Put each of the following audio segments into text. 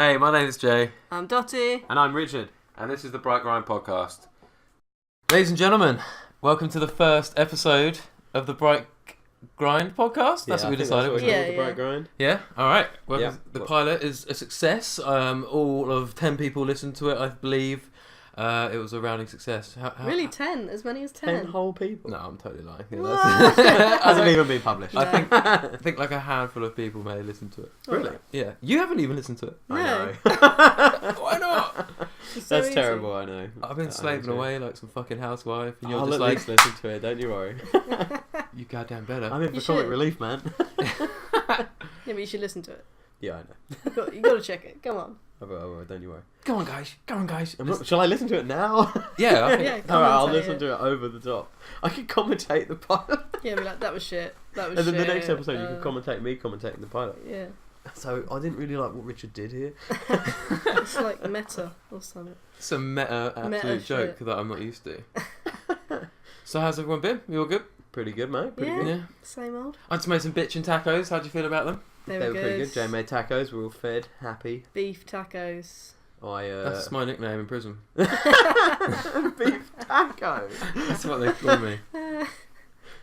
Hey, my name is Jay. I'm Dottie. And I'm Richard. And this is the BriteGrind podcast. Ladies and gentlemen, welcome to the first episode of the BriteGrind podcast. That's what we decided. That's what Yeah, the BriteGrind. Yeah, alright. Well, Yeah. the pilot is a success. All of 10 people listened to it, I believe. It was a rounding success. Really, 10? As many as 10? 10 whole people. No, I'm totally lying. Yeah, What? Hasn't even been published. No. I think like a handful of people may listen to it. Really? Yeah. You haven't even listened to it. No. I know. Why not? It's so That's easy. terrible, I know. I've been slaving away like some fucking housewife, and you're I'll just at like, least listen to it, don't you worry. you goddamn better. I'm in for You comic should. relief, man. Yeah, but you should listen to it. Yeah, I know. You got to check it. Come on. I will, don't you worry. Go on, guys. Go on, guys. Shall I listen to it now? Yeah, I think Yeah, Alright, I'll commentate listen it. to it over the top. I can commentate the pilot. Yeah, be like, that was shit. That was And then shit. the next episode you can commentate me commentating the pilot. Yeah. So I didn't really like what Richard did here. It's like meta or something. it's a meta absolute Meta joke shit. that I'm not used to. So how's everyone been? You all good? Pretty good, mate. Pretty Yeah. good. Yeah. Same old. I just made some bitchin' tacos. How'd you feel about them? They They were were pretty good. Jay made tacos. We're all fed, happy. Beef tacos. That's my nickname in prison. beef tacos. That's what they call me.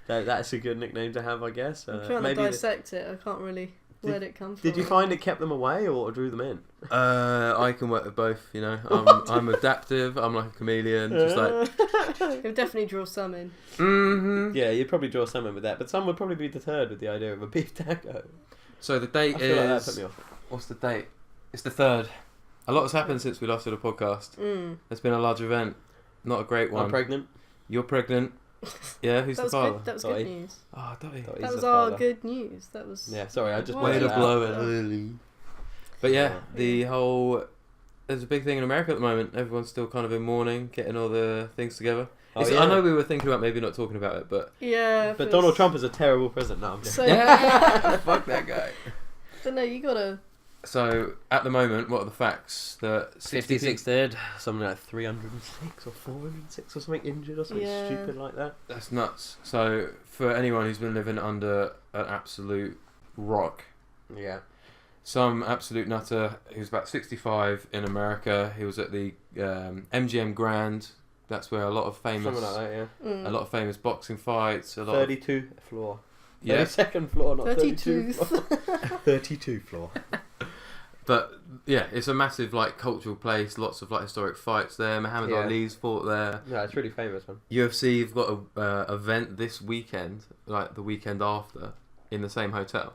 That's a good nickname to have, I guess. I'm trying to dissect it. I can't really... Where'd it come from? Did you find it kept them away or drew them in? I can work with both, you know. I'm adaptive. I'm like a chameleon. Just like, You'll definitely draw some in. mm-hmm. Yeah, you'd probably draw someone with that, but some would probably be deterred with the idea of a beef taco. So the date I feel like that put is... me off. What's the date? It's the 3rd. A lot has happened since we last did a podcast. Mm. There's been a large event. Not a great one. I'm pregnant. You're pregnant. Yeah, who's That the was father? good. That was Sorry. good news. Oh, Dottie. Thought That he's was the our father. good news. That was... Yeah, sorry, I just Way Way pointed to it out. blow it out. early. But yeah, the whole... There's a big thing in America at the moment. Everyone's still kind of in mourning, getting all the things together. Oh, It's- yeah. I know we were thinking about maybe not talking about it, but... Yeah. But Donald Trump is a terrible president now. I'm So... Fuck that guy. But no, you gotta... So, at the moment, what are the facts? That 56 dead, something like 306 or 406 or something injured or something Yeah. stupid like that. That's nuts. So, for anyone who's been living under an absolute rock, Yeah. some absolute nutter who's about 65 in America. He was at the MGM Grand. That's where a lot of famous, Something like that, yeah. Mm. a lot of famous boxing fights. A lot of, 32 floor. yeah. 32nd floor, not 32 32. floor. 32 floor. But yeah, it's a massive like cultural place. Lots of like historic fights there. Muhammad Yeah. Ali's fought there. Yeah, it's really famous, man. UFC have got a event this weekend, like the weekend after, in the same hotel.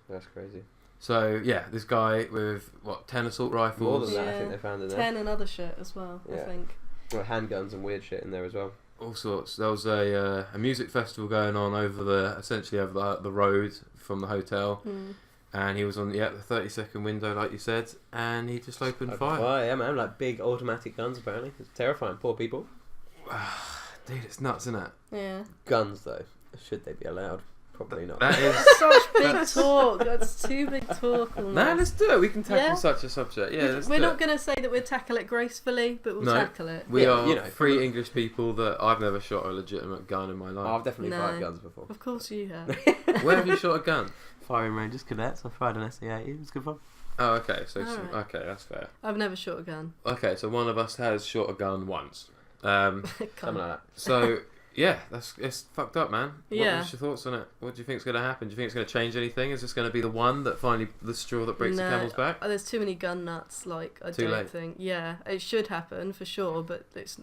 That's crazy. So yeah, this guy with 10 assault More rifles, than that, I Yeah. think they found in there. 10 and other shit as well, I Yeah. think. Well, handguns and weird shit in there as well. all sorts. There was a music festival going on over the road from the hotel, Mm. and he was on the 30-second window, like you said, and he just opened fire. Oh, yeah, man. Like big automatic guns, apparently. It's terrifying. Poor people. Dude, it's nuts, isn't it? Yeah. Guns, though. Should they be allowed? Probably not. That is. Such big talk. That's too big talk. on Nah, that. let's do it. We can tackle Yeah. such a subject. Yeah, let's We're do not it. going to say that we'll tackle it gracefully, but we'll No. tackle it. We Yeah, are you know, three English people that I've never shot a legitimate gun in my Oh, life. I've definitely No. fired guns before. Of course you have. Where have you shot a gun? Firing Rangers cadets. I fired an SA-80. It was good fun. Oh, okay. So Alright. okay, that's fair. I've never shot a gun. Okay, so one of us has shot a gun once. Something like that. So yeah, it's fucked up, man. Yeah. What's your thoughts on it? What do you think's going to happen? Do you think it's going to change anything? Is this going to be the one that finally the straw that breaks the camel's back? There's too many gun nuts. Like I Too don't late. think. Yeah, it should happen for sure. But there's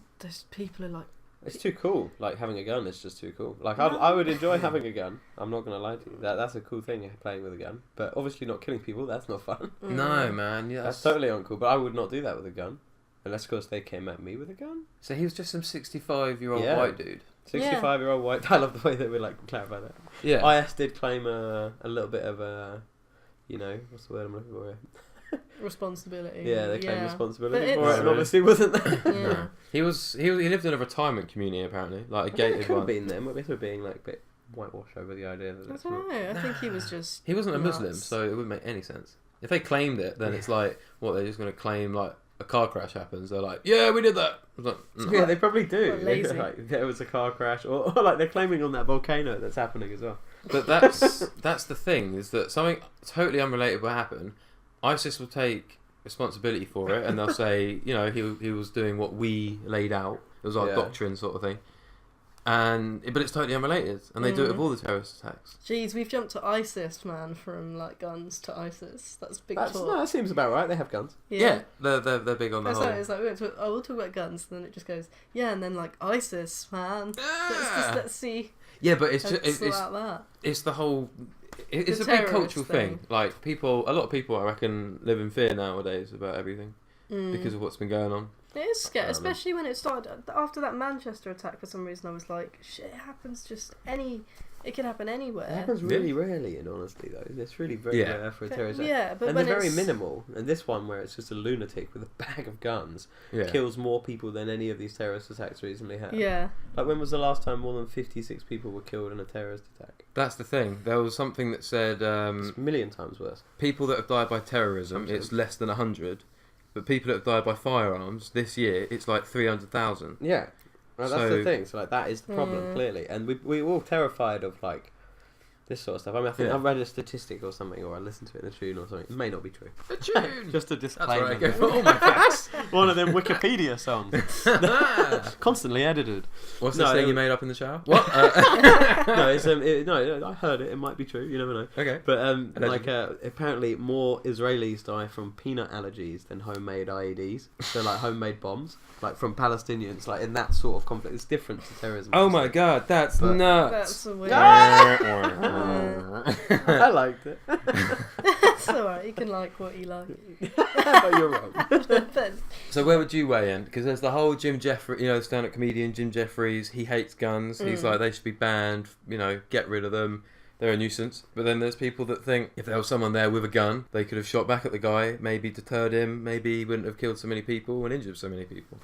people are like, It's too cool. Like, having a gun is just too cool. Like, No. I would enjoy having a gun. I'm not going to lie to you. That's a cool thing, playing with a gun. But obviously not killing people. That's not fun. No, man. Yeah, That's totally uncool. But I would not do that with a gun. Unless, of course, they came at me with a gun. So he was just some 65-year-old Yeah. white dude. 65-year-old white. I love the way that we, like, clarify that. Yeah. IS did claim a little bit of a, you know, what's the word I'm looking for here? responsibility. Yeah, they claim responsibility But for it, it's- and obviously wasn't there. Yeah. No. He lived in a retirement community apparently, like a It gated could have one. been them, but they were being, like, a bit whitewash over the idea that I it's don't not. know. I think he was just. He wasn't a Muslim, nuts. so it wouldn't make any sense. If they claimed it, then it's like, what, they're just going to claim, like, a car crash happens. They're like, yeah, we did that. I was like, no. Yeah, they probably do. What, lazy? Like, there was a car crash, or like they're claiming on that volcano that's happening as well. But that's the thing, is that something totally unrelated will happen. ISIS will take responsibility for it, and they'll say, you know, he was doing what we laid out. It was our doctrine, sort of thing. But it's totally unrelated, and they do it with all the terrorist attacks. Jeez, we've jumped to ISIS, man, from like guns to ISIS. That's big talk. No, that seems about right. They have guns. Yeah, they're big on the whole. It's like we'll talk about guns, and then it just goes, yeah, and then like ISIS, man. Let's see. Yeah, but it's the whole. It's a big cultural thing. Like a lot of people, I reckon, live in fear nowadays about everything because of what's been going on. It is scary, especially when it started after that Manchester attack. For some reason, I was like, "Shit, it happens it could happen anywhere." It happens really rarely, in honesty, though. It's really very rare for a terrorist attack. Yeah, but and they're very minimal. And this one, where it's just a lunatic with a bag of guns, kills more people than any of these terrorist attacks recently have. Yeah. Like, when was the last time more than 56 people were killed in a terrorist attack? That's the thing. There was something that said it's a million times worse. People that have died by terrorism, it's less than 100. But people that have died by firearms this year, it's like 300,000. Yeah, well, that's the thing. So like that is the problem clearly, and we were all terrified of like this sort of stuff. I mean, I think I read a statistic or something, or I listened to it in a tune or something. It may not be true. A tune. Just a disclaimer. That's where I go for all my facts. One of them Wikipedia songs, constantly edited. What's this thing you made up in the shower? What? No, it's no. I heard it. It might be true. You never know. Okay. But apparently more Israelis die from peanut allergies than homemade IEDs. So like homemade bombs, like from Palestinians, like in that sort of conflict. It's different to terrorism. Oh my god, that's nuts. That's a weird. I liked it. It's alright, you can like what you like. But you're wrong. So where would you weigh in? Because there's the whole Jim Jeffries, you know, stand-up comedian Jim Jeffries. He hates guns. He's like, they should be banned. You know, get rid of them. They're a nuisance. But then there's people that think if there was someone there with a gun, they could have shot back at the guy, maybe deterred him, maybe he wouldn't have killed so many people and injured so many people.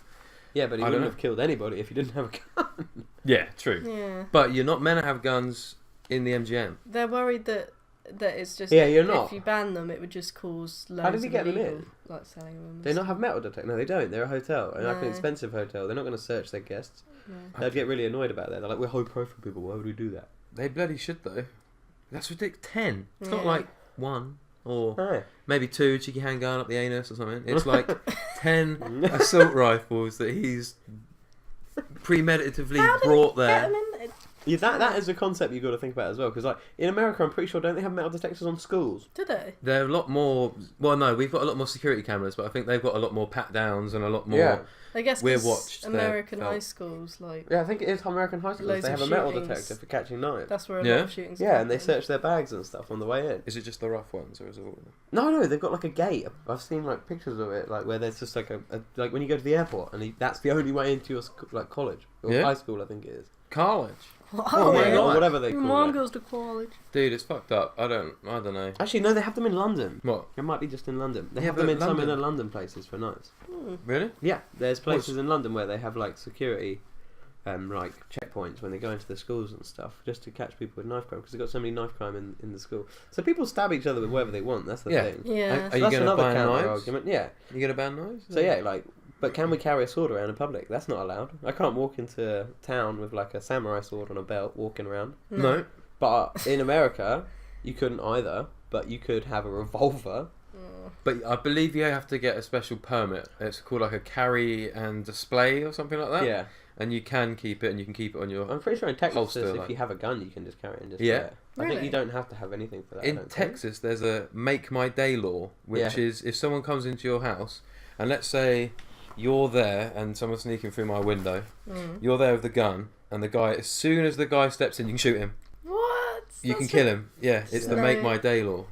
Yeah, but he wouldn't have killed anybody if he didn't have a gun. Yeah, true. Yeah. But you're not meant to have guns in the MGM. They're worried that it's just you're not. If you ban them, it would just cause loads How did he get them illegal, in? like selling them. They not have metal detectors? No, they don't. They're a hotel, like an expensive hotel. They're not going to search their guests. No. They'd get really annoyed about that. They're like, we're high profile people. Why would we do that? They bloody should though. That's ridiculous. 10. It's not like 1 or maybe 2 cheeky handgun up the anus or something. It's like 10 assault rifles that he's premeditatively brought there. Yeah, that is a concept you've got to think about as well, because like in America, I'm pretty sure don't they have metal detectors on schools? Do they? They're a lot more. Well, no, we've got a lot more security cameras, but I think they've got a lot more pat downs and a lot more. Yeah. I guess we're watched. American high schools, like I think it is American high schools. They have a metal detector for catching knives. That's where a lot of shootings. Yeah, and they search their bags and stuff on the way in. Is it just the rough ones, or is it all of them? No, they've got like a gate. I've seen like pictures of it, like where there's just like a like when you go to the airport, and that's the only way into your like college or high school, I think it is. College. Oh my god! Or whatever they call it. Mom goes to college. Dude, it's fucked up. I don't know. Actually, no, they have them in London. What? It might be just in London. They have them in some of the London places for nights. Really? Yeah, there's places in London where they have like security, like checkpoints when they go into the schools and stuff, just to catch people with knife crime, because they've got so many knife crime in the school. So people stab each other with whatever they want. That's the thing. Yeah. Are you going to ban knives? Argument. Yeah. You going to ban knives? So yeah, like. But can we carry a sword around in public? That's not allowed. I can't walk into town with like a samurai sword on a belt walking around. No. But in America, you couldn't either. But you could have a revolver. But I believe you have to get a special permit. It's called like a carry and display or something like that. Yeah. And you can keep it, and you can keep it on your. I'm pretty sure in Texas, holster, if you have a gun, you can just carry it and just. Yeah. I think you don't have to have anything for that. In Texas, there's a Make My Day law, which is if someone comes into your house, and let's say you're there and someone's sneaking through my window, you're there with the gun, and the guy, as soon as the guy steps in, you can shoot him. What? You can kill him. Yeah, it's the Make My Day law.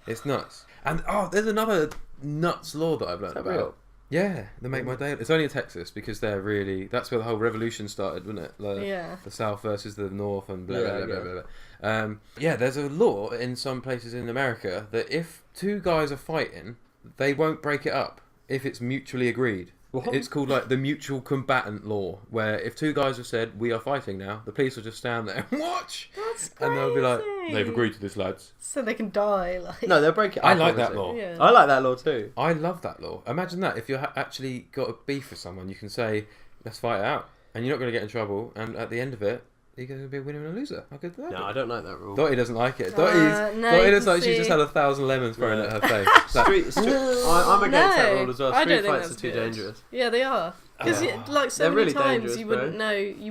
It's nuts. And there's another nuts law that I've learned about. Real? Yeah, the Make My Day. It's only in Texas because they're really. That's where the whole revolution started, wasn't it? The South versus the North and blah blah blah blah blah. Yeah, there's a law in some places in America that if two guys are fighting, they won't break it up if it's mutually agreed. What? It's called like the mutual combatant law, where if two guys have said we are fighting now, the police will just stand there and watch. That's crazy. And they'll be like, they've agreed to this, lads. So they can die. Like. No, they'll break it up. I like that law. Yeah. I like that law too. I love that law. Imagine that if you're actually got a beef with someone, you can say, let's fight it out, and you're not going to get in trouble. And at the end of it, You're going to be a winner and a loser. How good is that? No, I don't like that rule. Dottie doesn't like it. No, Dottie looks you like see- she just had 1,000 lemons thrown at her face. I'm against that No, rule as well. I Street don't think fights are that's too good. dangerous. Yeah, they are. Because like so They're many really times dangerous, you bro.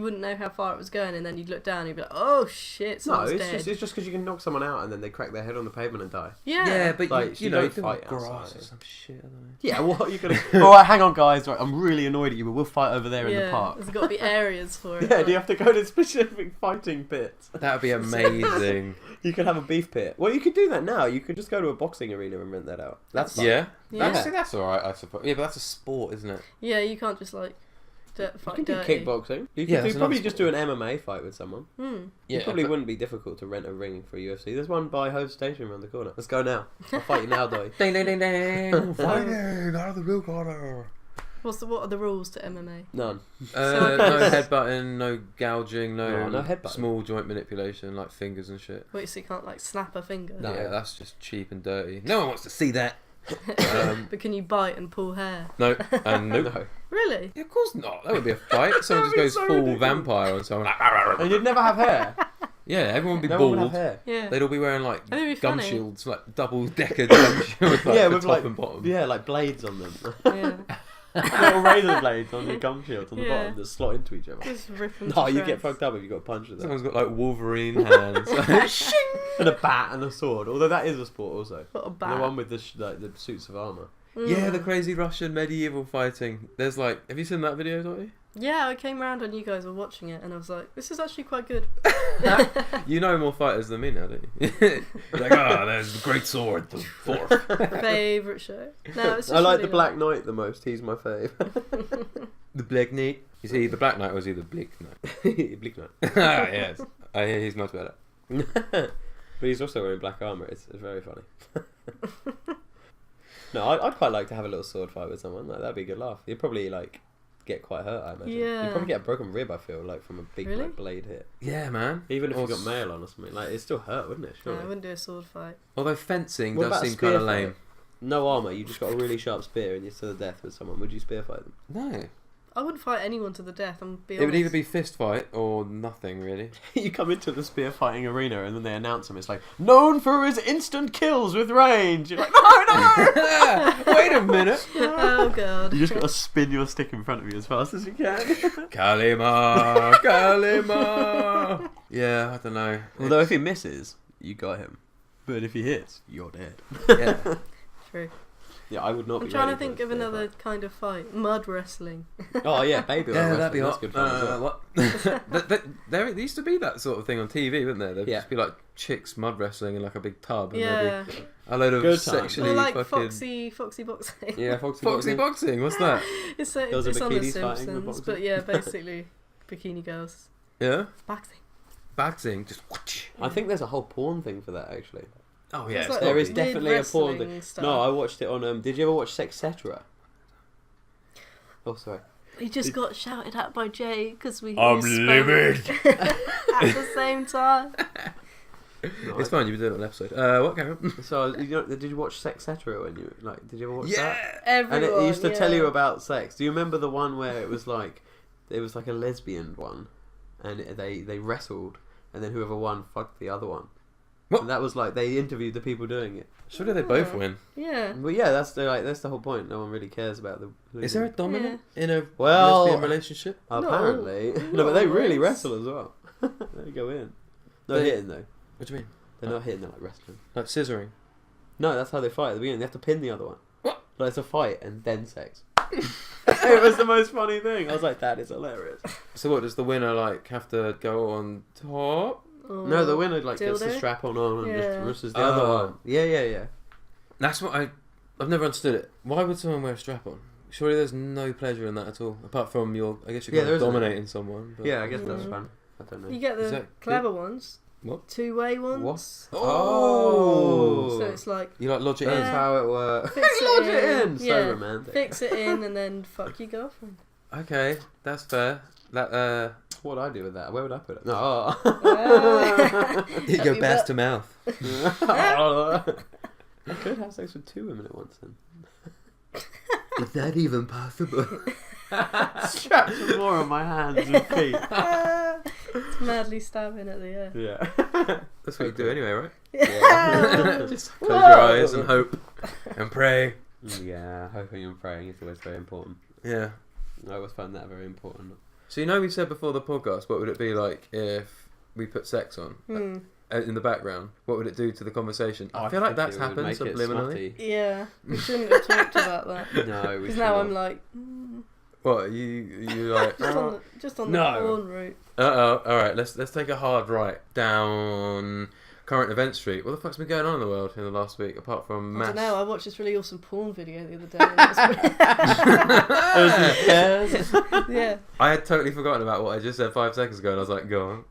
wouldn't know how far it was going, and then you'd look down and you'd be like, oh shit, No, someone's it's dead. just because you can knock someone out and then they crack their head on the pavement and die. Yeah. but Like, you you know, don't you fight fight grass outside. or some shit. I don't know. Yeah, what are you gonna? All right, hang on, guys. Right, I'm really annoyed at you, but we'll fight over there in the park. There's got to be areas for it. Yeah, do you have to go to specific fighting pits? That would be amazing. You could have a beef pit. Well, you could do that now. You could just go to a boxing arena and rent that out. That's fun. Yeah? Yeah. That's alright, I suppose. Yeah, but that's a sport, isn't it? Yeah, you can't just like You fight can do dirty. kickboxing. You Yeah, could that's probably another just do an MMA fight with someone. Yeah, It probably but- wouldn't be difficult to rent a ring for UFC. There's one by Hove Station around the corner. Let's go now. I'll fight you now, Doy. Ding, ding, ding, ding. Fighting out of the blue corner. What are the rules to MMA? None. No headbutting, no gouging, No headbutting. small joint manipulation like fingers and shit. Wait, so you can't like snap a finger? No. Yeah, that's just cheap and dirty. No one wants to see that. But can you bite and pull hair? No, and nope. No. Really? Yeah, of course not. That would be a fight. Someone just That'd be goes so full ridiculous. vampire on someone. Like, And you'd never have hair. yeah, everyone would be No one would bald. have hair. Yeah. They'd all be wearing like That'd be gum funny. shields, like double-decker gum shields, like Yeah, the with top like and bottom. yeah, like blades on them. Yeah. Little razor blades on your gum shields on the Yeah. bottom that slot into each other. Just rip them No, to you get shreds. fucked up if you got a punch with that. Someone's got like Wolverine hands. And a bat and a sword. Although that is a sport also. Got a The bat. one with the the suits of armour. Yeah, the crazy Russian medieval fighting. There's like, have you seen that video, Dottie? Yeah, I came round when you guys were watching it, and I was like, this is actually quite good. You know more fighters than me now, don't you? You're like, oh, there's the great sword, the fourth. Favourite show. No, it's just I like really the Black Knight the most. He's my fave. The Black Knight. Is he the Black Knight or is he the Bleak Knight? Bleak Knight. Ah, yes. I hear he's much better. But he's also wearing black armour. It's very funny. No, I'd quite like to have a little sword fight with someone. Like, that'd be a good laugh. You'd probably like get quite hurt, I imagine. Yeah. You'd probably get a broken rib, I feel, like from a big Really? like, blade hit. Yeah, man. Even if Or you got mail on or something, like it still hurt, wouldn't it? No, Surely. I wouldn't do a sword fight. Although fencing What does about a seem kind of spear fight? lame. No armour. You just got a really sharp spear and you're to the death with someone. Would you spear fight them? No. I wouldn't fight anyone to the death. I'm be It would honest. either be fist fight or nothing, really. You come into the spear fighting arena and then they announce him. It's like known for his instant kills with range. You're like, no. Wait a minute. Oh god. You just got to spin your stick in front of you as fast as you can. Kalima, Kalima. Yeah, I don't know. Although if he misses, you got him. But if he hits, you're dead. Yeah. True. Yeah, I would not. I'm be trying to ready for think a of spear another kind of fight. Mud wrestling. fight. Oh yeah, baby. Yeah, wrestling, that'd be that's hot. good fun as well. What? there used to be that sort of thing on TV, wouldn't there? There'd Yeah. just be like chicks mud wrestling in like a big tub, and Yeah. there'd be a load of Good times. sexually Or like fucking foxy boxing. Yeah, Foxy foxy boxing. What's that? It's Girls in it's on The bikinis fighting with Simpsons, boxing. but yeah, basically bikini girls Yeah, boxing. boxing. Just whoosh. I think there's a whole porn thing for that actually. Oh yeah, It's it's like gotta There is be. definitely a porn Mid-wrestling thing. stuff. No, I watched it on. Did you ever watch Sexcetera? Oh, sorry. We just got shouted at by Jay because we I'm all spoke livid. at the same time. No, It's fine. You've been doing an episode. What, Karen? So, did you watch Sexcetera when you like? Did you ever watch that? Yeah. Everyone, And it used to tell yeah. you about sex. Do you remember the one where it was like a lesbian one, and they wrestled, and then whoever won fucked the other one. What? And that was like they interviewed the people doing it. Surely they both win. Yeah. But yeah, that's the whole point. No one really cares about the. Is there a dominant in a Well, lesbian relationship? apparently No. no, but they really No. wrestle as well. They go in. No They- hitting though. What do you mean? They're not hitting. They're like wrestling. Like scissoring? No, that's how they fight at the beginning. They have to pin the other one. What? Like it's a fight and then sex. It was the most funny thing. I was like, that is hilarious. So what, does the winner like have to go on top? No, the winner like gets the dildo? strap on and just Yeah. rushes the other Oh. one. Yeah. That's what I've never understood it. Why would someone wear a strap on? Surely there's no pleasure in that at all, apart from I guess you're Yeah, kind there of isn't. dominating someone. But... Yeah, I guess Yeah. that's fun. I don't know. You get Is the that clever ones. What? Two-way ones. What? Oh! So it's like You like lodge it That's in? how it works. fix Lodge it it in. in. So Yeah. romantic. Fix it in and then fuck your girlfriend. Okay, that's fair. That What would I do with that? Where would I put it? No. you go Happy bass bu- to mouth. I could have sex with two women at once then. Is that even possible? Strap some more on my hands and feet. It's madly stabbing at the air. Yeah. That's what you do anyway, right? Yeah. Just close your eyes and hope and pray. Yeah, hoping and praying is always very important. Yeah. I always find that very important. So we said before the podcast, what would it be like if we put sex on in the background? What would it do to the conversation? I feel like that's happened subliminally. Yeah, we shouldn't have talked about that. No, we Because should now not. I'm like, What you like? just on No. the porn route. All right. Let's take a hard right down current event street. What the fuck's been going on in the world in the last week apart from I mass? don't know. I watched this really awesome porn video the other day. And it was yeah. I had totally forgotten about what I just said 5 seconds ago, and I was like, "Go on."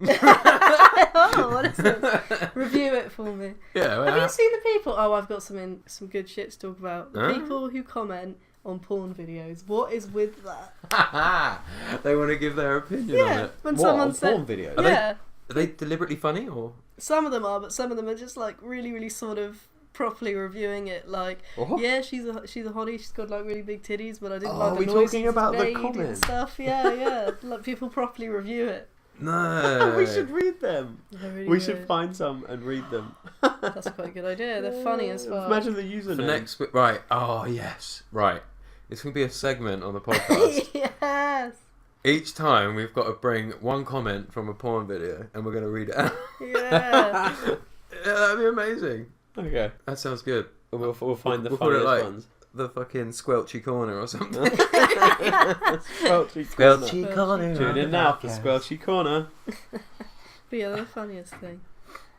Oh, what is this? Review it for me. Yeah. Have you seen the people? Oh, I've got some good shit to talk about. The Huh? people who comment on porn videos. What is with that? They want to give their opinion on Yeah, it. when What, someone on said, porn videos? yeah, Are they deliberately funny or? some of them are, but some of them are just like really, really sort of properly reviewing it. Like, What? yeah, she's a hottie. She's got like really big titties, but I didn't Oh, like are the we noises talking it's about the made and comments? stuff. Yeah. Like people properly review it. No. We should read them. They're really We good. should find some and read them. That's quite a good idea. They're funny as well. Imagine the username. For next week, right? Oh yes, right. It's gonna be a segment on the podcast. Yes. Each time we've got to bring one comment from a porn video, and we're gonna read it out. Yeah. Yeah, that'd be amazing. Okay. That sounds good. We'll find the We'll call it funniest like- ones. The fucking squelchy corner or something. Squelchy corner. Squelchy corner. Tune in now for Squelchy Corner. But yeah, they're the funniest thing.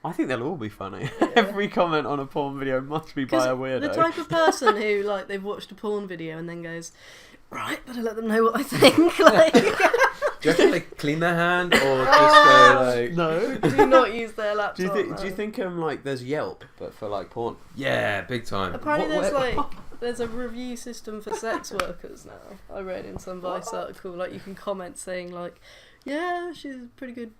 I think they'll all be funny. Yeah. Every comment on a porn video must be by a weirdo. The type of person who, like, they've watched a porn video and then goes, right, better let them know what I think. Like, Do you have to like clean their hand or just go like? No. do not use their laptop. Do you think? man. Do you think like there's Yelp, but for like porn? Yeah, big time. Apparently, What- there's there's a review system for sex workers now. I read in some Vice article, like you can comment saying like, yeah, she's pretty good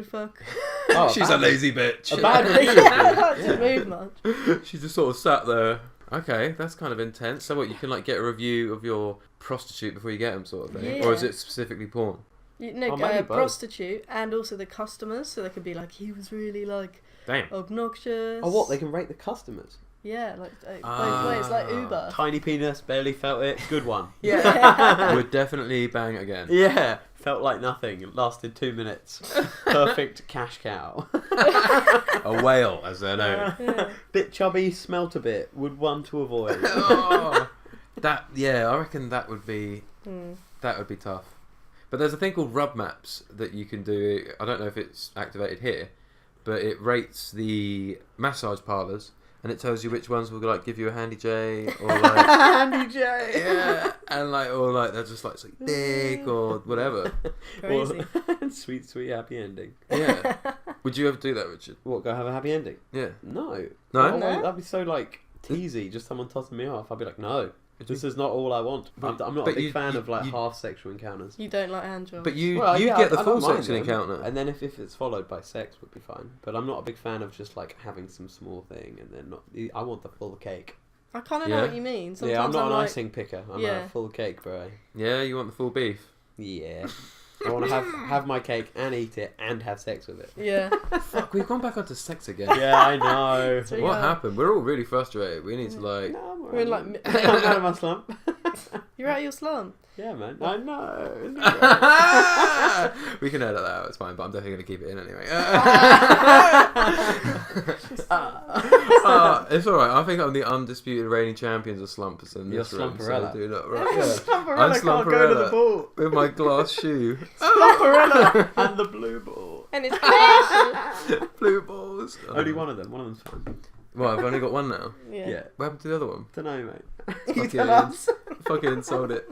fuck. Oh, She's a lazy bitch. A bad review. Yeah, that didn't move much. She just sort of sat there. Okay, that's kind of intense. So what, you can like get a review of your prostitute before you get them, sort of thing, or is Yeah. it specifically porn? You know, Oh, maybe both. prostitute and also the customers, so they could be like, he was really like Damn. obnoxious. Oh, what? They can rate the customers. Yeah, like both ways, like Uber. Tiny penis, barely felt it. Good one. Yeah. Would definitely bang again. Yeah, felt like nothing. It lasted 2 minutes. Perfect cash cow. A whale, as they're known. Yeah. Bit chubby, smelt a bit. Would one to avoid. Oh, I reckon that would be Hmm. tough. But there's a thing called rub maps that you can do. I don't know if it's activated here, but it rates the massage parlours and it tells you which ones will like give you a handy J or like Handy J. yeah, and like or like they're just like dick or whatever. Crazy. Or, sweet happy ending. Yeah. Would you ever do that, Richard? What, go have a happy ending? Yeah. No. No? Oh, No? that'd be so like teasy, just someone tossing me off. I'd be like, no. This is not all I want. But- I'm not a but big you- fan you- of like you- half sexual encounters. You don't like hand jobs. But you Well, yeah, get the I full don't mind sexual them. encounter. And then if it's followed by sex, would be fine. But I'm not a big fan of just like having some small thing and then not. I want the full cake. I kind of Yeah. know what you mean. Sometimes Yeah, I'm not an like, icing picker. I'm Yeah. a full cake, bro. Yeah, you want the full beef. Yeah. I want to have my cake and eat it and have sex with it. Yeah. Fuck, we've gone back onto sex again. Yeah, I know. So What yeah. happened? We're all really frustrated. We need to like. No, I'm We're in, like, alright. I'm out of my slump. You're out of your slump. Yeah, man. I know. Isn't it great? We can edit that out, it's fine, but I'm definitely going to keep it in anyway. It's alright, I think I'm the undisputed reigning champions of slumpers in You're this room. Slumperella. So do not, right, yeah. Slumperella I'm can't go to the Slumperella. ball. With my glass shoe. Slumperella and the blue ball. And it's precious. Blue balls. Only one of them. One of them's fine. Well, I've only got one now. Yeah. Yeah. What happened to the other one? Don't know, mate. Fucking, tell us. fucking sold it.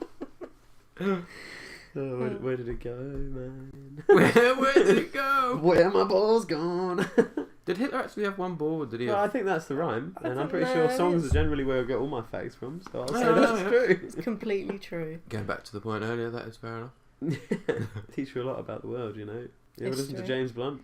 Oh, where did it go, man? Where did it go? Where my balls gone? Did Hitler actually have one ball, or did he Well, I have... think that's the rhyme, I and I'm think pretty that sure songs is- are generally where I get all my facts from, so I'll say Oh, that's yeah. true. It's completely true. Going back to the point earlier, that is fair enough. Teach you a lot about the world, you know. You ever It's listen to true. James Blunt?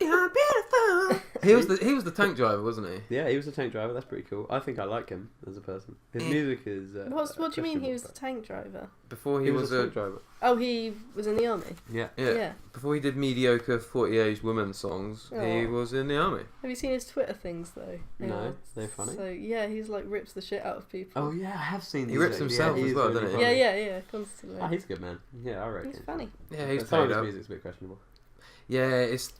You're beautiful. He was the tank driver, wasn't he? Yeah, he was a tank driver. That's pretty cool. I think I like him as a person. His music is. What do you mean he was the tank driver? Before He was a tank driver. Oh, he was in the army. Yeah. Before he did mediocre 40-age woman songs, he was in the army. Have you seen his Twitter things though? No, they're funny. So yeah, he's like rips the shit out of people. Oh yeah, I have seen. He rips himself as well, doesn't he? Yeah, constantly. Oh, he's a good man. Yeah, I reckon. He's funny. Yeah, he's some of paid his up. music's a bit questionable. Yeah, it's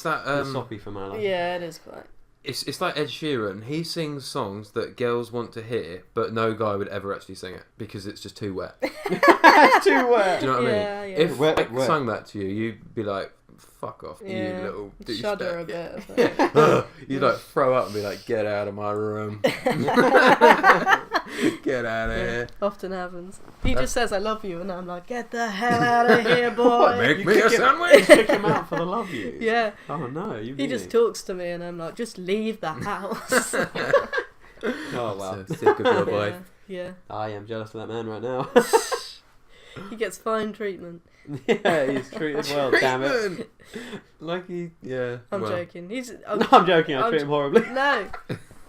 that It's soppy for my life. Yeah, it is quite. It's like Ed Sheeran. He sings songs that girls want to hear, but no guy would ever actually sing it because it's just too wet. It's too wet. Do you know what I mean? Yeah. If Wet. I sung that to you, you'd be like, "Fuck off, you little douchebag." Shudder a bit. I think. You'd like throw up and be like, "Get out of my room! Get out of here!" Often happens. He just says, "I love you," and I'm like, "Get the hell out of here, boy!" Make me a sandwich. Kick him out for the love you. Yeah. Oh no, you. He just talks to me, and I'm like, "Just leave the house." Oh wow. So sick of your boy. Yeah. I am jealous of that man right now. He gets fine treatment. Yeah, he's treated well. Damn it. Like he, yeah. I'm well. joking. He's. No, I'm joking. I treat him horribly. No.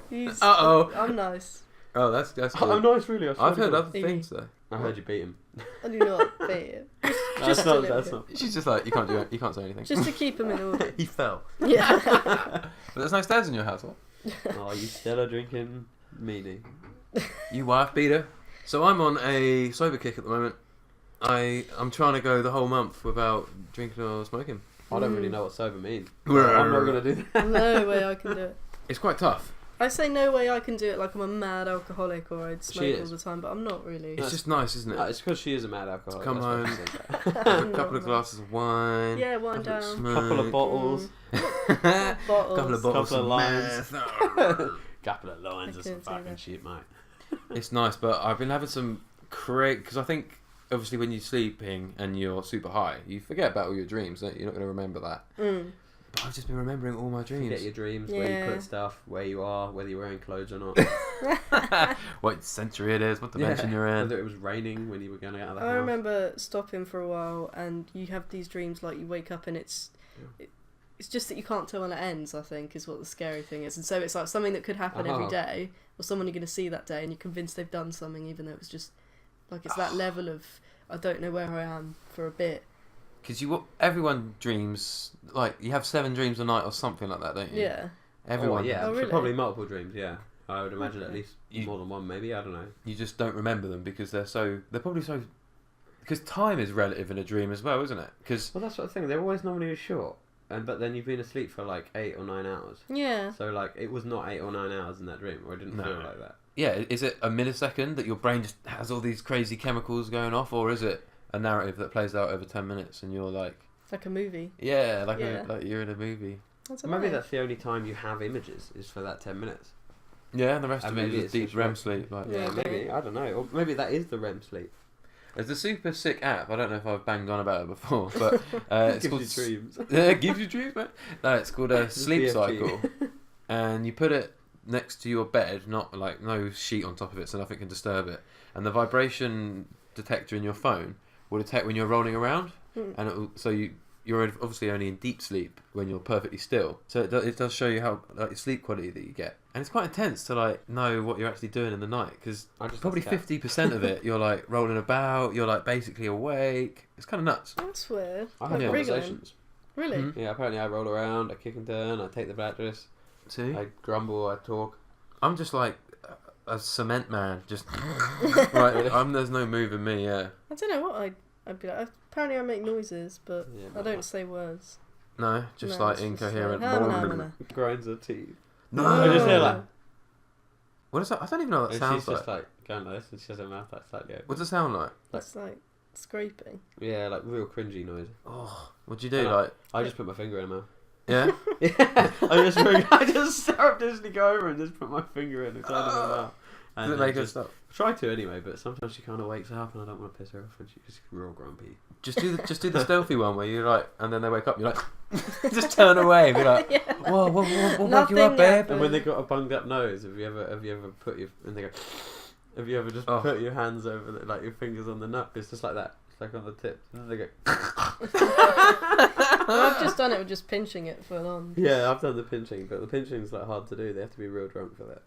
He's. Uh-oh. I'm nice. Oh, that's cool. I'm nice, really. I've heard other things though. I heard you beat him. I do not beat him. That's not. She's just like, you can't do it. You can't say anything. Just to keep him in order. He fell. Yeah. But there's no stairs in your house, what? Oh, you still are drinking meanie. You wife beater. So I'm on a sober kick at the moment. I'm trying to go the whole month without drinking or smoking. I don't really know what sober means. Brr. I'm not gonna do that. No way I can do it. It's quite tough. I say no way I can do it like I'm a mad alcoholic or I'd She smoke all is. the time, but I'm not really. It's just nice, isn't it? No, it's because she is a mad alcoholic. Come that's why home. she says that. Have a couple of glasses of wine. Yeah, wind have a down. smoke. Couple of bottles. Bottles. Couple of bottles Couple of of lines. meth. Couple of lines I of some couldn't say fucking that. shit, mate. It's nice, but I've been having some because I think obviously when you're sleeping and you're super high, you forget about all your dreams. Don't you? You're not going to remember that. But I've just been remembering all my dreams. Forget your dreams, where you put stuff, where you are, whether you're wearing clothes or not. What century it is, what dimension you're in. Whether it was raining when you were going out of the house. I remember stopping for a while, and you have these dreams like you wake up and it's just that you can't tell when it ends. I think is what the scary thing is, and so it's like something that could happen every day, or someone you're going to see that day, and you're convinced they've done something, even though it was just like it's that level of I don't know where I am for a bit. Because everyone dreams, like, you have 7 dreams a night or something like that, don't you? Yeah. Everyone. Oh, yeah, Oh, really? probably multiple dreams, yeah. I would imagine at least more than one, maybe, I don't know. You just don't remember them because they're probably so, because time is relative in a dream as well, isn't it? Because Well, that's what I think, they're always normally short, but then you've been asleep for like 8 or 9 hours. Yeah. So, like, it was not 8 or 9 hours in that dream, or it didn't feel like that. yeah, is it a millisecond that your brain just has all these crazy chemicals going off, or is it a narrative that plays out over 10 minutes and you're like... Like a movie. Yeah, like you're in a movie. Maybe that's the only time you have images, is for that 10 minutes. Yeah, and the rest of it maybe is it's deep just REM sleep. Like. Yeah, maybe, I don't know. Or maybe that is the REM sleep. There's a super sick app. I don't know if I've banged on about it before, but it's called Gives you dreams. Yeah, it gives you dreams, man. No, it's called a sleep BFG. cycle, and you put it next to your bed, not like no sheet on top of it, so nothing can disturb it. And the vibration detector in your phone will detect when you're rolling around, and you're obviously only in deep sleep when you're perfectly still. So it does show you how like sleep quality that you get, and it's quite intense to like know what you're actually doing in the night because probably 50% of it you're like rolling about, you're like basically awake. It's kind of nuts. That's weird. I have Like wriggling. conversations. Really? Mhm. Yeah, apparently I roll around, I kick and turn, I take the mattress, See, I grumble, I talk. I'm just like a cement man, just right. There's no moving me. Yeah. I don't know what I'd be like. Apparently I make noises, but Yeah, I don't say words. No, just No, like it's just incoherent. like, "Nah." Grinds her teeth. No. I just hear like, What is that? I don't even know what that and sounds she's like. just like going like this, and she has her mouth like slightly open. What does it sound like? It's like scraping. Yeah, like real cringy noise. Oh, what'd you do? And like, I just put my finger in her mouth. yeah. Yeah, I just surreptitiously go over and just put my finger in the side of her mouth. Does And it then make her just stop? try to anyway, but sometimes she kind of wakes up and I don't want to piss her off, and she's real grumpy. Just do the stealthy one where you're like, and then they wake up, you're like, just turn away and be like, whoa, what woke you Nothing up, babe? happened. And when they got a bunged up nose, have you ever put your and they go, have you ever just put your hands over like your fingers on the nut? It's just like that. It's like on the tip. And then they go. I've just done it with just pinching it full on. Yeah, I've done the pinching, but the pinching's like hard to do. They have to be real drunk for that.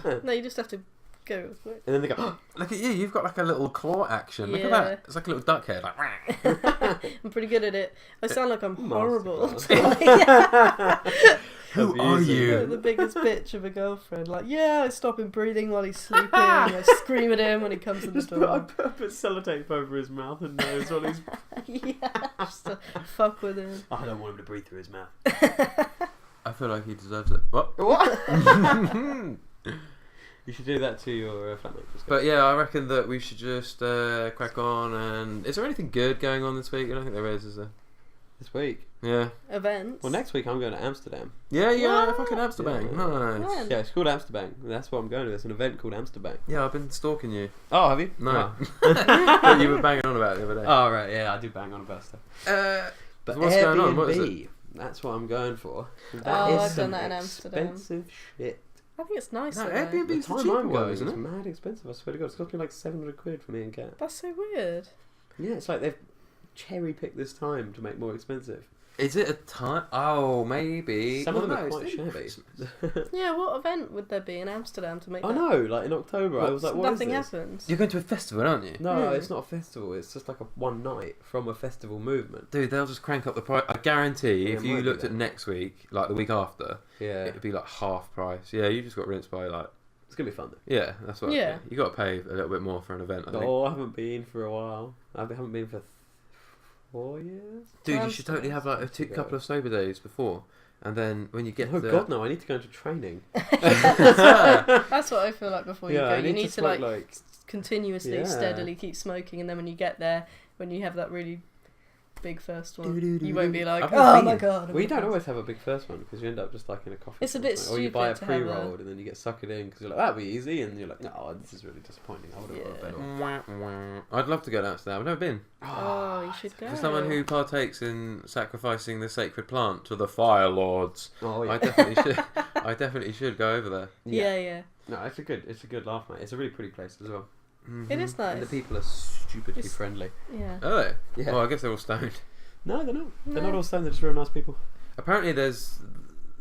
Yeah. No, you just have to go real quick. And then they go, Look at you, you've got like a little claw action. Look at Yeah. that. It's like a little duck head. Like, I'm pretty good at it. I sound like I'm horrible. who are you? The biggest bitch of a girlfriend. Like, yeah, I stop him breathing while he's sleeping. I scream at him when he comes in the door. I put sellotape over his mouth and nose while he's... Yeah, just to fuck with him. I don't want him to breathe through his mouth. I feel like he deserves it. What? You should do that to your flatmate. But yeah, I reckon that we should just crack on. And is there anything good going on this week? I don't think there is there? This week? Yeah. Events. Well, next week I'm going to Amsterdam. Yeah, What? fucking Amsterdam. Yeah. Nice. When? Yeah, it's called Amsterdam. That's what I'm going to. It's an event called Amsterdam. Yeah, I've been stalking you. Oh, have you? No. Oh. But you were banging on about it the other day. Oh, right, yeah, I do bang on about stuff. But what's going on? What is Airbnb, that's what I'm going for. That Oh, is I've some done that in Amsterdam. expensive shit. I think it's nice. No, though. Airbnb The is the time cheaper I'm one, going isn't is it? mad expensive. I swear to God, it's cost me like 700 quid for me and Kat. That's so weird. Yeah, it's like they've cherry picked this time to make more expensive. Is it a time? Oh, maybe. Some of them no, are it's quite still shabby. Christmas. Yeah, what event would there be in Amsterdam to make I that? know, like in October, I was like, what is Nothing this? happens. You're going to a festival, aren't you? No, Hmm. it's not a festival. It's just like a one night from a festival movement. Dude, they'll just crank up the price. I guarantee Yeah, if it you might be looked at that. next week, like the week after, Yeah, it'd be like half price. Yeah, you just got rinsed by like... it's gonna be fun though. Yeah, that's what Yeah. you got to pay a little bit more for an event, I think. Oh, I haven't been for a while. I haven't been for 4 years. Dude, you should totally have like a Amsterdam. couple of sober days before. And then when you get Oh there... God, no! I need to go into training. That's what I feel like before you Yeah, go. I You need to smoke, like continuously, Yeah. steadily keep smoking, and then when you get there, when you have that really big first one, Do-do-do-do. you won't be like, I've oh been. my god. Well, you don't always have a big first one because you end up just like in a coffee. It's a shop bit or something. Or you buy a stupid to have a- pre-rolled and then you get suckered in because you're like, that'd be easy, and you're like, no, this is really disappointing. I would have Yeah. better. I'd love to go to Amsterdam. I've never been. Oh, you should go. For someone who partakes in sacrificing the sacred plant to the Fire Lords, Oh yeah. I definitely should. I definitely should go over there. Yeah. No, it's a good laugh, mate. It's a really pretty place as well, It is and the nice. people are stupidly It's- friendly. Yeah. Are they? Yeah. Well, I guess they're all stoned. No, they're not. They're No. not all stoned. They're just real nice people. Apparently,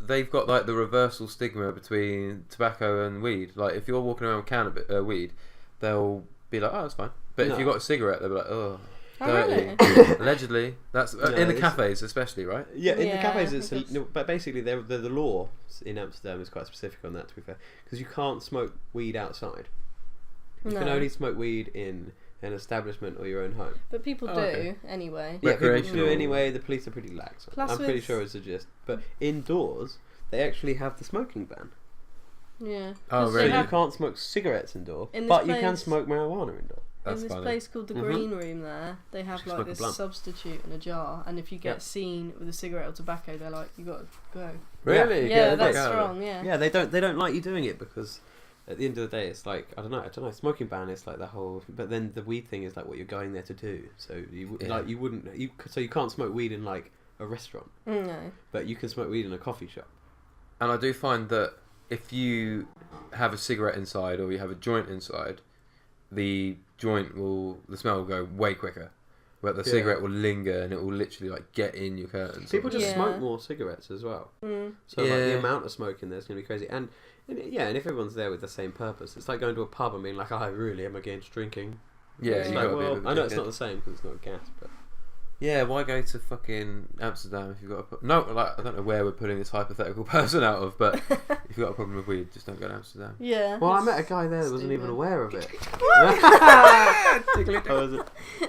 they've got like the reversal stigma between tobacco and weed. Like if you're walking around with cannabis, weed, they'll be like, oh, it's fine. But if No. you got a cigarette, they'll be like, oh, Oh, dirty. really? Allegedly, that's No, in the it's- cafes, especially, right? Yeah, in the Yeah, cafes, I it's think no, but basically the law in Amsterdam is quite specific on that. To be fair, because you can't smoke weed outside. You can No. only smoke weed in an establishment or your own home. But people Oh, do okay. anyway. Yeah, people do Recreational. anyway. The police are pretty lax. Plus I'm pretty with- sure it's a gist. But indoors, they actually have the smoking ban. Yeah. Oh, 'Cause So they really? you have- can't smoke cigarettes indoor, In this but you can place- smoke marijuana indoor. That's in this funny. place called the Mhm. Green Room there, they have Should like smoke a this blunt. substitute in a jar, and if you get Yeah. seen with a cigarette or tobacco, they're like, you got to go. Really? Yeah, Get the that's fuck out of strong. Yeah. Yeah, they don't like you doing it because at the end of the day, it's like I don't know. Smoking ban is like the whole, but then the weed thing is like what you're going there to do. So Yeah. so you can't smoke weed in like a restaurant, No. but you can smoke weed in a coffee shop. And I do find that if you have a cigarette inside or you have a joint inside, the smell will go way quicker. But the Yeah. cigarette will linger and it will literally like get in your curtains. People just Yeah. smoke more cigarettes as well. Mm. So like the Yeah. amount of smoking there's going to be crazy. And if everyone's there with the same purpose, it's like going to a pub and being like, I really am against drinking. Yeah, It's you like, gotta be a well, bit I know it's dickhead. not the same because it's not gas, but Yeah, why go to fucking Amsterdam if you've got a I don't know where we're putting this hypothetical person out of, but if you've got a problem with weed, just don't go to Amsterdam. Yeah. well, I it's met a guy there that wasn't even stupid. aware of it.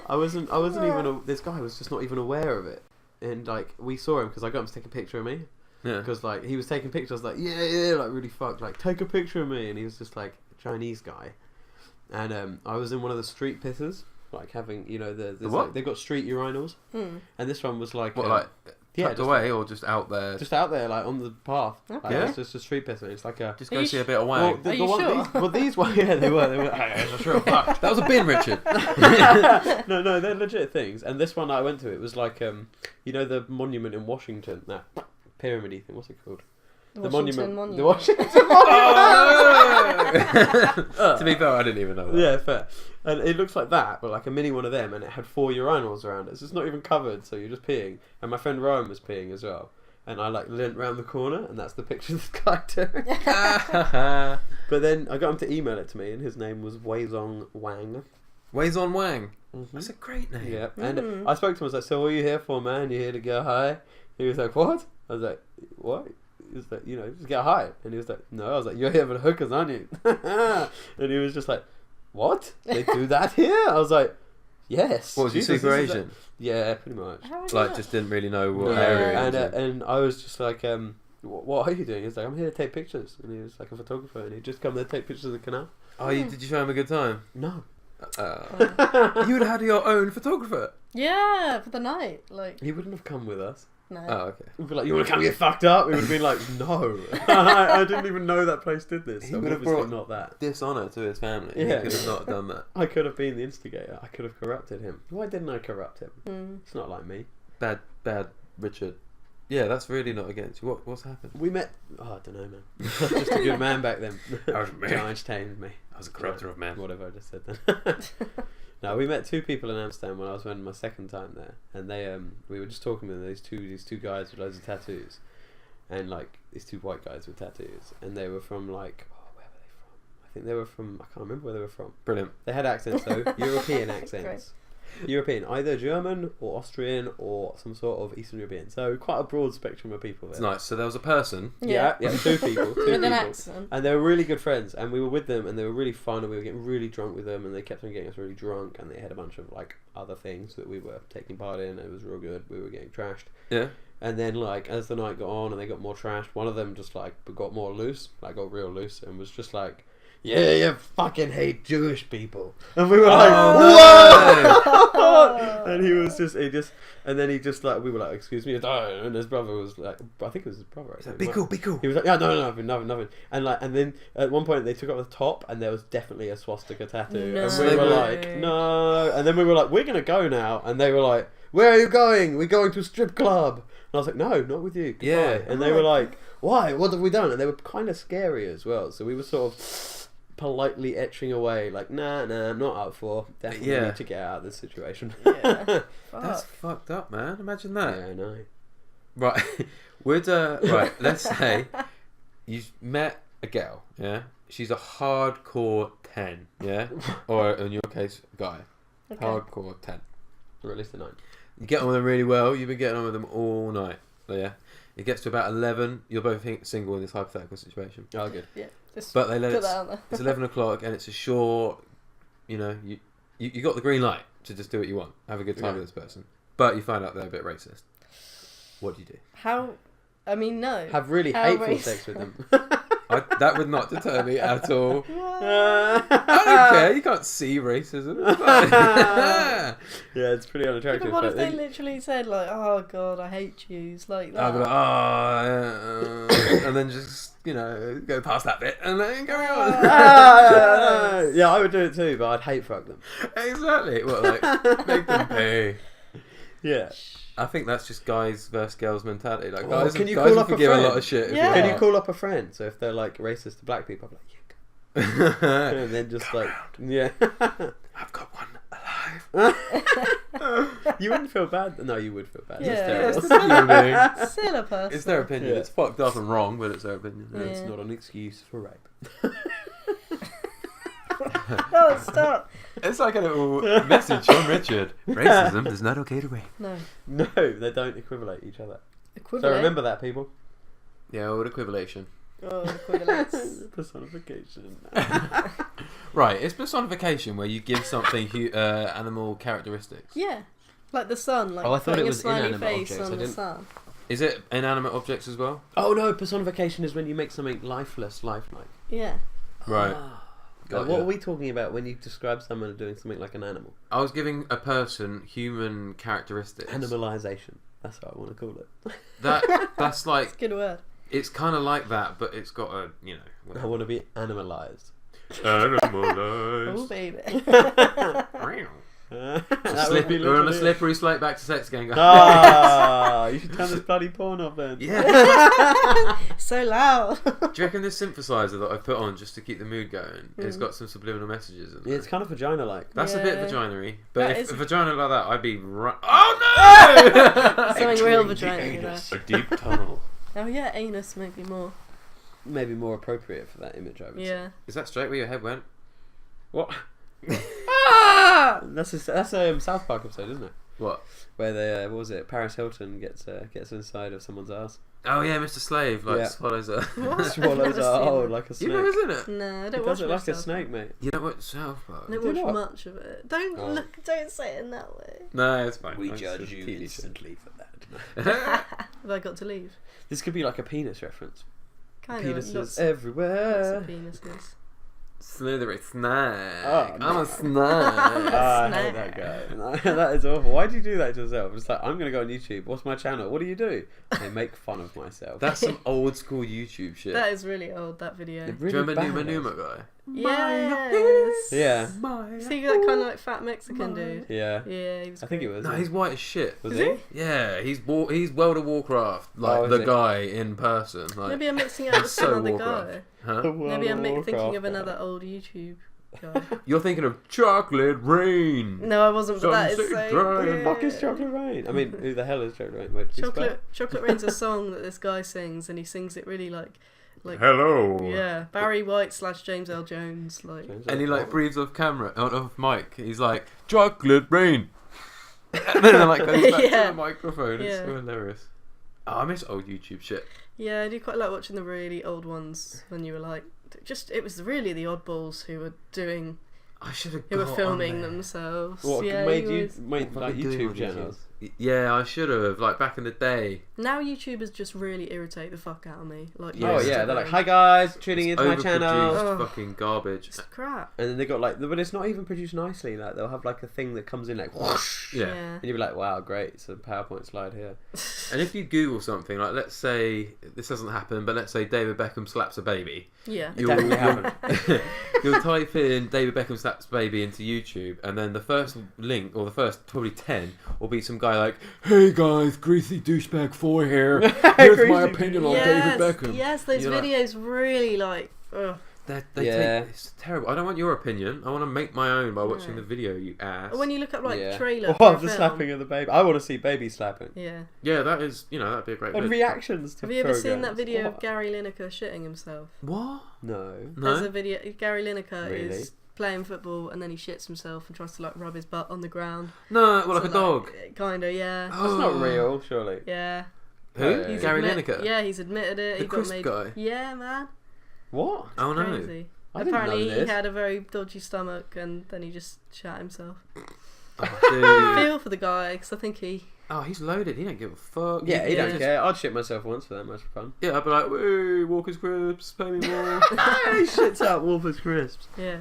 I wasn't even. This guy was just not even aware of it, and like we saw him because I got him to take a picture of me Yeah. because like he was taking pictures. I was like, yeah, like really fucked, like take a picture of me, and he was just like a Chinese guy, and I was in one of the street pissers, like having there's what? like, they've got street urinals, Hmm. and this one was like What, like, yeah, tucked just away or just out there? just out there like on the path. Like, Okay. Yeah? it's just a street pisser. It's like a Just Are go you see a bit of well, wang. the, Are the you one, sure? these were yeah they were That was a bin, Richard. no, they're legit things. And this one I went to, it was like the monument in Washington, that pyramid-y thing. What's it called? The monument. Monument. The Washington To be fair, I didn't even know that. Yeah, fair. And it looks like that, but like a mini one of them, and it had 4 urinals around it. So it's not even covered, so you're just peeing. And my friend Rowan was peeing as well. And I like leant round the corner, and that's the picture of this guy doing. But then I got him to email it to me, and his name was Weizong Wang. Weizong Wang. Mm-hmm. That's a great name. Yeah, and I spoke to him. I was like, "So what are you here for, man? You here to get high?" He was like, "What?" I was like, "What?" He was like, just get high. And he was like, "No." I was like, "You're here for the hookers, aren't you?" And he was just like, "What? They do that here?" I was like, "Yes." What was he, super Asian? Yeah, pretty much. Like, just didn't really know what Yeah. area. And I was just like, "What are you doing?" He was like, "I'm here to take pictures." And he was like a photographer, and he'd just come there to take pictures of the canal. Oh, did you show him a good time? No. You would have had your own photographer. Yeah, for the night. Like, He wouldn't have come with us. no. Oh, okay. We'd be like, "You want to come get fucked up?" We would have been like, "No." I didn't even know that place did this. He So would have obviously brought not that. Dishonour to his family. Yeah. He could have not done that. I could have been the instigator. I could have corrupted him. Why didn't I corrupt him? Mm. It's not like me. Bad Richard. Yeah, that's really not against you. What's happened? We met... Oh, I don't know, man. I was just a good man back then. I was me. Giants tamed me. I was a corrupter of men. Whatever I just said then. No, we met 2 people in Amsterdam when I was my second time there, and they we were just talking with these two guys with loads of tattoos, and like these 2 white guys with tattoos, and they were from like where were they from? I think they were from, I can't remember where they were from. Brilliant. They had accents though, European accents. European, either German or Austrian or some sort of Eastern European. So quite a broad spectrum of people there. It's nice. So there was a person. Yeah, 2 people. With an accent. And they were really good friends, and we were with them, and they were really fun, and we were getting really drunk with them, and they kept on getting us really drunk, and they had a bunch of like other things that we were taking part in. It was real good. We were getting trashed. Yeah. And then like as the night got on and they got more trashed, one of them just like got more loose, like got real loose, and was just like, "Yeah, you fucking hate Jewish people." And we were like, "Whoa!" And he was just, and then he just like, we were like, "Excuse me," and his brother was like, I think it was his brother. He's like, "Be cool, be cool." He was like, "Yeah, no, nothing." And then at one point they took off the top, and there was definitely a swastika tattoo, No. and we were like, "No!" And then we were like, "We're gonna go now," and they were like, "Where are you going? We're going to a strip club." And I was like, "No, not with you." Goodbye. Yeah. And they were like, "Why? What have we done?" And they were kind of scary as well. So we were sort of politely etching away, like, nah, I'm not up for. Definitely need to get out of this situation. Yeah. That's fucked up, man. Imagine that. Yeah, I know. Right. Let's say you met a girl, yeah? She's a hardcore 10, yeah? Or in your case, a guy. Okay. Hardcore 10. Or at least a 9. You get on with them really well. You've been getting on with them all night. Yeah. It gets to about 11. You're both single in this hypothetical situation. Oh, good. Yeah. But they let put it. that out there. It's 11 o'clock and it's a short. You got the green light to just do what you want. Have a good time with this person. But you find out they're a bit racist. What do you do? No. Have really How hateful racist. sex with them. That would not deter me at all. I don't care. You can't see racism. It's fine. Yeah, it's pretty unattractive. But what if but they then- literally said like, "Oh God, I hate Jews," like that? I'll be like, and then just go past that bit and then carry on. Yeah, I would do it too, but I'd hate fuck them. Exactly. What, like make them pay? Yeah. I think that's just guys versus girls mentality. Like Well, guys, can you guys call will up a forgive a friend? lot of shit. If Yeah. you Can you are. call up a friend? So if they're like racist to black people, I'm like, and then just Come like, round. yeah. I've got one alive. You wouldn't feel bad. No, you would feel bad. Yeah. It's Yeah, terrible. it's their opinion. Still a person. It's their opinion. Yeah. It's fucked up and wrong, but it's their opinion. Yeah. It's not an excuse for rape. Oh, stop. It's like a little message from Richard. Racism is not okay to rape. No. No, they don't equivalate each other. Equivalent. So remember that, people. Yeah, old equivalation. Oh, equivalence. Personification. Right, it's personification where you give something animal characteristics. Yeah. Like the sun, like Oh, I thought putting it a was smiley inanimate face objects, I on the didn't- sun. Is it inanimate objects as well? Oh no, personification is when you make something lifeless, lifelike. Yeah. Right. Like, what are we talking about when you describe someone doing something like an animal? I was giving a person human characteristics. Animalization. That's what I want to call it. That's like It's a good word. it's kind of like that, but it's got a I whatever. want to be animalized. Oh, Animalized. baby. We're on a slippery slope back to sex again, guys. Ah, you should turn this bloody porn off then. Yeah. So loud. Do you reckon this synthesizer that I put on just to keep the mood going, it's got some subliminal messages in there? Yeah, it's kind of vagina-like. That's a bit vagina-y. But That if is- a vagina like that, I'd be oh no! Something real vagina there. A deep tunnel. Oh yeah, anus maybe more. Maybe more appropriate for that image, I would say. Yeah. Is that straight where your head went? What? Ah! That's a South Park episode, isn't it? What? Where the what was it? Paris Hilton gets inside of someone's ass. Oh yeah, Mr. Slave swallows a. What? Swallows Never are seen old it. like a You snake. know, isn't it? No, I He don't does watch it like a myself. snake, mate. You don't watch South Park. I don't Do watch not. much of it. Don't say it in that way. No, it's fine. We It's judge just you a TV show. instantly for that. Have I got to leave? This could be like a penis reference. Kind of. Penises Lots everywhere. of penises. Slithery snake. Oh, I'm a snake. I hate that guy. That is awful. Why do you do that to yourself? It's like, I'm going to go on YouTube. What's my channel? What do you do? I make fun of myself. That's some old school YouTube shit. That is really old, that video. They're Do you remember bad. Numa Numa guy? Yes. Yeah. See that kind of like fat Mexican dude? Yeah. Yeah, he was I think great. it was. No, he's white as shit. Was Is he? he? Yeah, he's World of Warcraft, like Oh, is the he? guy in person. Like, Maybe I'm mixing up with So some other Warcraft. guy. huh? The World Maybe I'm of thinking Warcraft of guy. another old YouTube guy. You're thinking of Chocolate Rain. No, I wasn't, but that is Sunset so Drive. Who the good. fuck is Chocolate Rain? I mean, who the hell is Chocolate Rain? Wait, can you spell it? Chocolate Rain's a song that this guy sings, and he sings it really like Hello. yeah, Barry White / James L. Jones, like. James And he Earl like Jones. breathes off camera, off mic. He's like Chocolate Rain. And then it like goes back to Yeah. the microphone. It's Yeah. so hilarious. Oh, I miss old YouTube shit. Yeah, I do quite like watching the really old ones when you were like, it was really the oddballs who were filming themselves. What yeah, made he you was- made like YouTube channels? Yeah, I should have. Like back in the day. Now YouTubers just really irritate the fuck out of me. Like, Yeah. Oh used yeah, to they're like, them. "Hi guys, tuning It's into my channel," overproduced Oh. fucking garbage. It's crap. and then they got like, but it's not even produced nicely. Like they'll have like a thing that comes in like, whoosh, Yeah. and you'll be like, "Wow, great! It's a PowerPoint slide here." And if you Google something, like let's say this doesn't happen, but let's say David Beckham slaps a baby, Yeah. It definitely happened. you'll type in David Beckham slaps baby into YouTube, and then the first link or the first probably 10 will be some guy like, "Hey guys, greasy douchebag 4 here. Here's my Greasy opinion on Yes, David Beckham." yes, those You're like- videos really like. Ugh. They Yeah. take, it's terrible. I don't want your opinion. I want to make my own by watching No. the video. You ass. When you look up like Yeah. trailer Or for a the film. slapping of the baby. I want to see baby slapping. Yeah. Yeah, that is. That'd be a great. And bit. reactions to Have you ever seen that programs. video of What? Gary Lineker shitting himself? What? No. There's No. a video. Gary Lineker Really? is playing football and then he shits himself and tries to like rub his butt on the ground. No. Well, like So, a dog. Kinda, yeah. That's not real, surely. Yeah. Who? He's Gary admit- Lineker. Yeah, he's admitted it. The he got crisp made. guy? Yeah, man. What? Oh no. Crazy. I didn't Apparently, know he this. had a very dodgy stomach and then he just shat himself. Oh, dude. Feel for the guy because I think he. Oh, he's loaded. He don't give a fuck. Yeah, he Yeah. don't care. I'd shit myself once for that much fun. Yeah, I'd be like, "Hey, Walker's Crisps, pay me more." He shits out Wolfer's crisps. Yeah.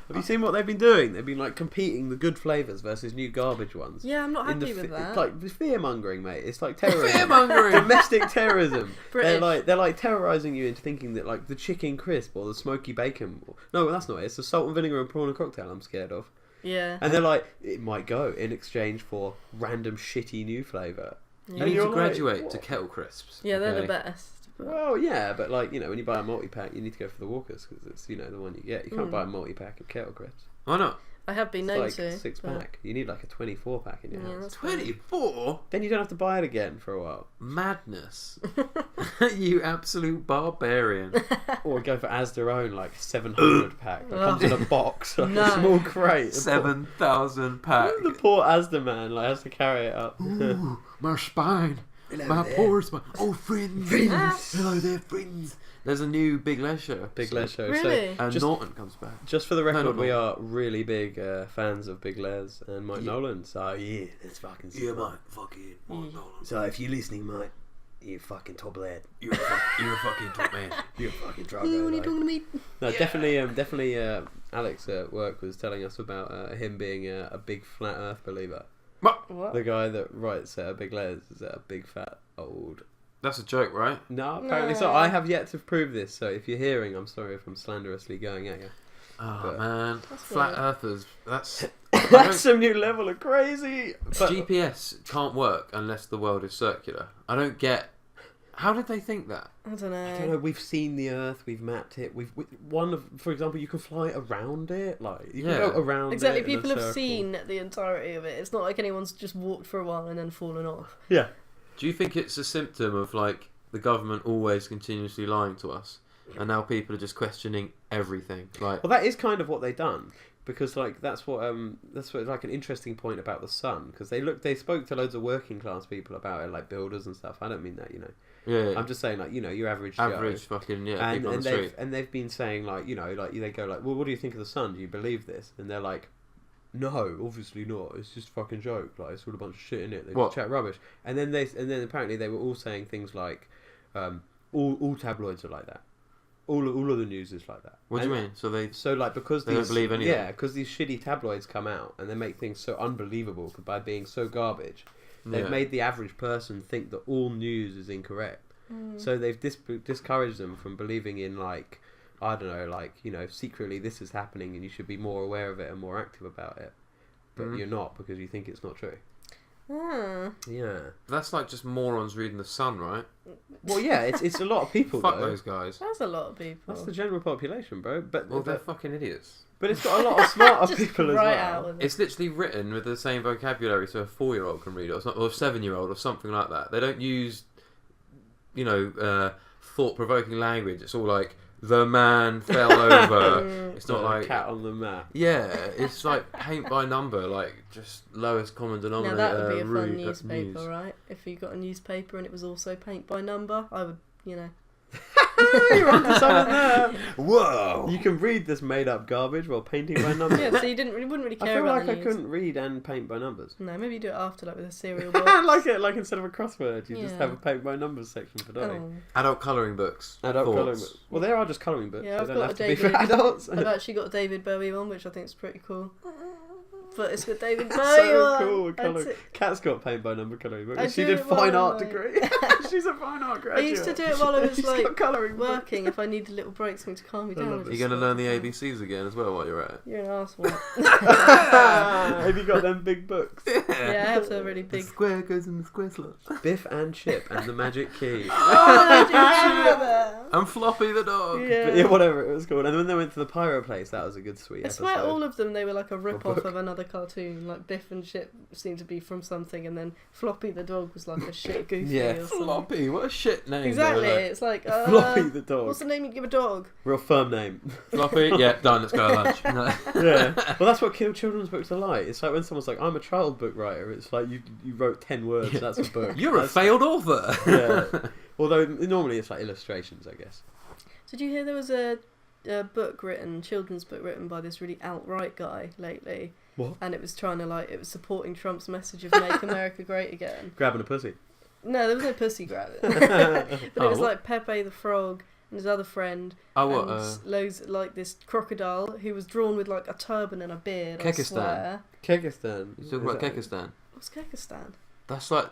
Have you seen what they've been doing? They've been like competing the good flavours versus new garbage ones. Yeah, I'm not In the happy with that. It's like fear mongering, mate. It's like terrorism. Fear-mongering. Domestic terrorism. British. They're like terrorising you into thinking that like the chicken crisp or the smoky bacon. No, that's not it. It's the salt and vinegar and prawn and cocktail I'm scared of. Yeah. And they're like, it might go in exchange for random shitty new flavour. You Yeah. need you're to like, graduate to what? Kettle Crisps. Yeah, they're okay? the best. But Well, yeah, but like when you buy a multi pack, you need to go for the Walkers because it's the one you get. You can't buy a multi pack of Kettle Crisps. Why not? I have been It's known like to. a 6-pack. You need like a 24-pack in your Yeah, house. that's fine. 24? Then you don't have to buy it again for a while. Madness. You absolute barbarian. Or go for Asda own like 700-pack that comes in a box, like No. a small crate. 7,000 pack. The poor Asda man like has to carry it up. Ooh, my spine. My poor spine. Oh, friends. Hello there, friends. There's a new Big Les show. Big Les show. Really? And Just- Norton comes back. Just for the record, not we Norton. are really big fans of Big Les and Mike Yeah. Nolan. So yeah, that's fucking sick. Fucking So if you're listening, mate, you fucking top lad. You're a fucking top man. You're a fucking drug. What are you talking to me? No, definitely. Alex at work was telling us about him being a big flat Earth believer. What? The guy that writes Big Les is a big fat old. That's a joke, right? No, apparently so. No. I have yet to prove this. So if you're hearing, I'm sorry if I'm slanderously going at you. Oh But- man, That's flat weird. earthers. That's That's some new level of crazy. But GPS can't work unless the world is circular. I don't get. How did they think that? I don't know. I don't know. We've seen the Earth. We've mapped it. For example, you can fly around it. Like you can go around. Exactly. It in a People have circle. seen the entirety of it. It's not like anyone's just walked for a while and then fallen off. Yeah. Do you think it's a symptom of like the government always continuously lying to us, and now people are just questioning everything? Like, Well, that is kind of what they've done. Because like that's what like an interesting point about the sun, because they spoke to loads of working class people about it, like builders and stuff. I don't mean that, yeah. I'm just saying, like, your average Average Joe. fucking And, people on and the street. they've been saying, like, like they go like, well, what do you think of the sun? Do you believe this? And they're like, no, obviously not. It's just a fucking joke. Like, it's all a bunch of shit in it. They just chat rubbish. And then apparently they were all saying things like, all tabloids are like that. All of the news is like that. What do you mean? So like because they don't believe anything. Yeah, because these shitty tabloids come out and they make things so unbelievable by being so garbage. They've made the average person think that all news is incorrect. So they've discouraged them from believing in, like, I don't know, like, secretly this is happening and you should be more aware of it and more active about it. But you're not, because you think it's not true. Yeah. That's like just morons reading the Sun, right? Well, yeah, it's a lot of people. Fuck though. those guys. That's a lot of people. That's the general population, bro. But Well, they're fucking idiots. But it's got a lot of smarter Just people as right well. out with it. It's literally written with the same vocabulary so a 4-year-old can read it, or a 7-year-old, or something like that. They don't use, thought-provoking language. It's all like, the man fell over. It's not like cat on the mat. Yeah, it's like paint by number, like just lowest common denominator. Now that would be a fun news. newspaper, right? If you got a newspaper and it was also paint by number, I would, You're onto something there. Whoa! You can read this made-up garbage while painting by numbers. Yeah, so you wouldn't really I care feel about like the I news. couldn't read and paint by numbers. No, maybe you do it after, like with a cereal box. like instead of a crossword, you just have a paint by numbers section for Dolly. Oh. Adult colouring books. Adult Thoughts. colouring books. Well, there are just colouring books. Yeah, They I've don't got have a to be for David. adults. I've actually got a David Bowie one, which I think is pretty cool. But it's got David Bowie So on. cool. That's it. Kat's got paint by number colouring book. I She do did it fine while art I'm degree. She's a fine art I graduate. used to do it while I was She's like got colouring books. working. If I needed little breaks, something to calm me I down. love I'd it. just You're going to learn sort the of- ABCs again as well while you're at it. You're an arsehole. Have you got them big books? Yeah, I have the really big. square goes in the square slot. Biff and Chip and the Magic Key. And Floppy the dog. Yeah. But yeah, whatever it was called. And when they went to the Pyro place, that was a good sweet I episode. swear all of them, they were like a rip-off book. of another cartoon. Like Biff and Chip seemed to be from something, and then Floppy the dog was like a shit Goofy Yeah, or something. Floppy, what a shit name. Exactly, though, like. it's like, Floppy the dog. what's the name you'd give a dog? Real firm name. Floppy, yeah, done, let's go to lunch. No. Yeah. Well, that's what children's books are like. It's like when someone's like, I'm a child book writer. It's like you wrote 10 words, Yeah. that's a book. You're a That's- failed author. Yeah. Although normally it's like illustrations, I guess. Did you hear there was a children's book written by this really alt-right guy lately? What? And it was trying to it was supporting Trump's message of Make America Great Again. Grabbing a pussy. No, there was no pussy grab it. But it was what? like Pepe the Frog and his other friend. Oh, what? And loads like this crocodile who was drawn with like a turban and a beard. I Kekistan. swear. Kyrgyzstan. You talking about Kekistan? What's Kekistan? That's like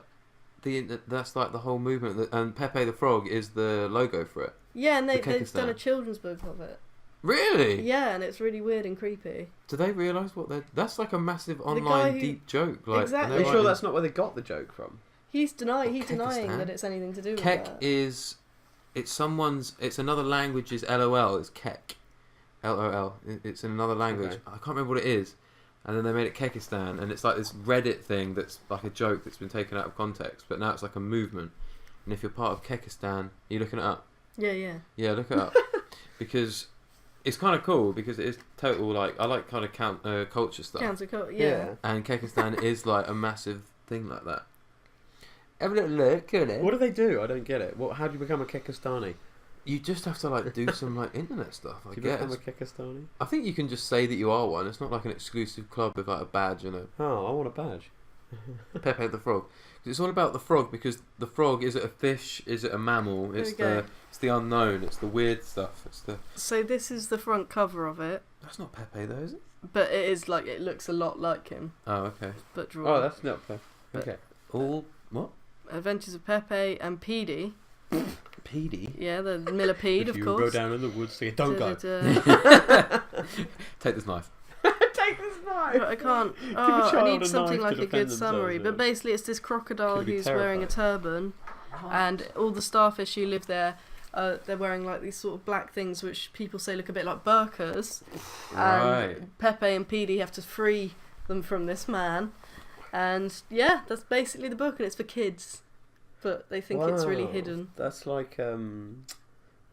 the whole movement, and Pepe the Frog is the logo for it. Yeah, and they've Kekistan. done a children's book of it. Really? Yeah, and it's really weird and creepy. Do they realise what they're... That's like a massive guy online who- deep joke. Like, Exactly. Are you sure that's not where they got the joke from? He's denying Kekistan? that it's anything to do with Kek that. is... It's another language's LOL. It's Kek. LOL. It's in another language. Okay. I can't remember what it is. And then they made it Kekistan, and it's like this Reddit thing that's like a joke that's been taken out of context, but now it's like a movement. And if you're part of Kekistan, are you looking it up? Yeah. Yeah, look it up. Because it's kind of cool, because it is total, like, I like kind of culture stuff. Yeah. And Kekistan is like a massive thing like that. Have a little look at it. What do they do? I don't get it. How do you become a Kekistani? You just have to like do some like internet stuff, I Do you guess. become a Kekistani? I think you can just say that you are one. It's not like an exclusive club with like a badge and a Oh, I want a badge. Pepe the Frog. 'Cause it's all about the frog, because the frog, is it a fish? Is it a mammal? There It's we go. it's the unknown. It's the weird stuff. So this is the front cover of it, That's not Pepe though, is it? but it is like it looks a lot like him, Oh, okay. but drawn. Oh, that's not fair. But- Okay. All what? Adventures of Pepe and Petey. Petey. Yeah, the millipede, If of you course. go down in the woods, say, don't go. Take this knife. Take this But I can't. I need something like a good summary. But basically, it's this crocodile who's wearing a turban, and all the starfish who live there, they're wearing like these sort of black things which people say look a bit like burqas. And Pepe and Petey have to free them from this man. And yeah, that's basically the book, and it's for kids. But they think it's really hidden. That's like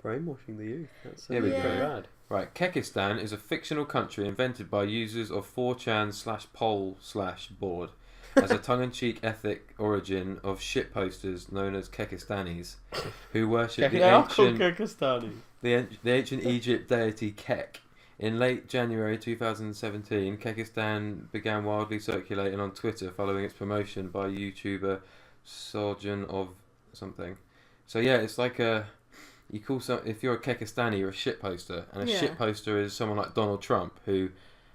brainwashing the youth. That's Here we go. pretty bad. Right, Kekistan is a fictional country invented by users of 4chan/poll/board as a tongue-in-cheek ethnic origin of shitposters known as Kekistanis, who worship the ancient Egypt deity Kek. In late January 2017, Kekistan began wildly circulating on Twitter following its promotion by YouTuber Sojourn of something. So yeah, it's like you call if you're a Kekistani, you're a shitposter, and a shitposter is someone like Donald Trump who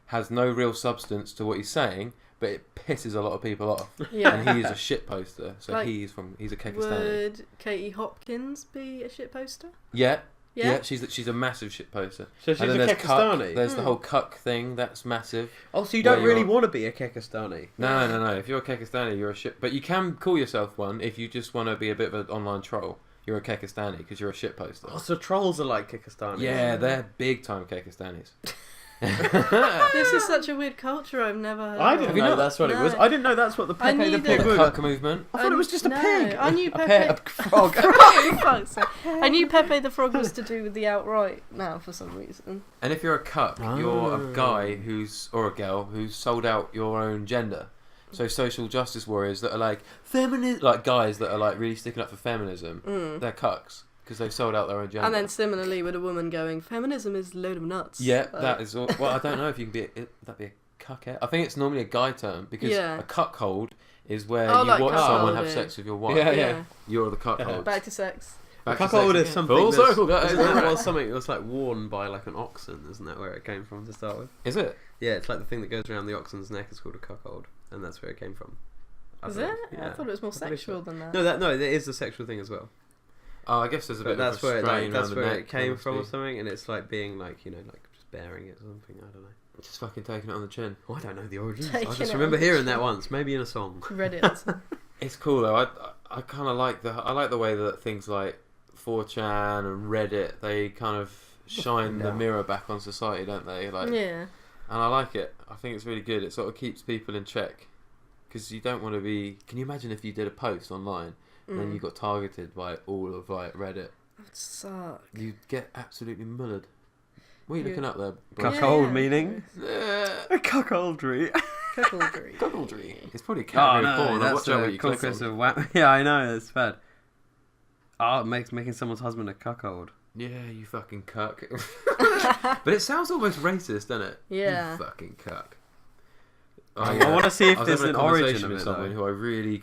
has no real substance to what he's saying, but it pisses a lot of people off. Yeah. And he is a shitposter, so like, he's a Kekistani. Would Katie Hopkins be a shitposter? Yeah. Yeah, she's a massive shitposter. So she's a Kekistani? There's the whole cuck thing, that's massive. Oh, so you don't really want to be a Kekistani? No. If you're a Kekistani, you're a shit... But you can call yourself one if you just want to be a bit of an online troll. You're a Kekistani because you're a shitposter. Oh, so trolls are like Kekistanis? Yeah, they're big time Kekistanis. This is such a weird culture I've never heard I didn't know that's what it was. I didn't know that's what the Pepe the Pig was. The cuck movement. I thought it was just a pig. I knew Pepe... A frog. I knew Pepe the Frog was to do with the outright now for some reason. And if you're a cuck, you're a guy or a girl who's sold out your own gender. So social justice warriors that are like like guys that are like really sticking up for feminism, they're cucks because they've sold out their own gender. And then similarly with a woman going, feminism is a load of nuts. Yeah, that is all. Well, I don't know if you can that'd be a cuckhead. I think it's normally a guy term because a cuckold is where you like watch someone have sex with your wife. Yeah. You're the cuckold. Back to sex. Cuckold is something full circle, guys. Something that's like worn by like an oxen, isn't that where it came from to start with? Is it? Yeah, it's like the thing that goes around the oxen's neck is called a cuckold, and that's where it came from. Is it? Yeah. I thought it was more sexual than that. No, it is a sexual thing as well. Oh, I guess there's a bit of a strain that's where it came from or something, and it's like being like, you know, like just bearing it or something, I don't know. Just fucking taking it on the chin. Oh, I don't know the origins. I just remember hearing that once, maybe in a song. Reddit. It's cool though. I kind of like the way that things like 4chan and Reddit, they kind of shine the mirror back on society, don't they? Like, yeah. And I like it. I think it's really good. It sort of keeps people in check. Because you don't want to be... Can you imagine if you did a post online and then you got targeted by all of like Reddit? That would suck. You'd get absolutely mullered. What are you looking up there? Cuckold meaning? Cuckoldry. Cuckoldry. It's probably category porn. That's what you click on. Yeah, I know. It's bad. Oh, it makes making someone's husband a cuckold. Yeah, you fucking cuck. But it sounds almost racist, doesn't it? Yeah. You fucking cuck. I want to see if there's an origin of with it. Someone who I really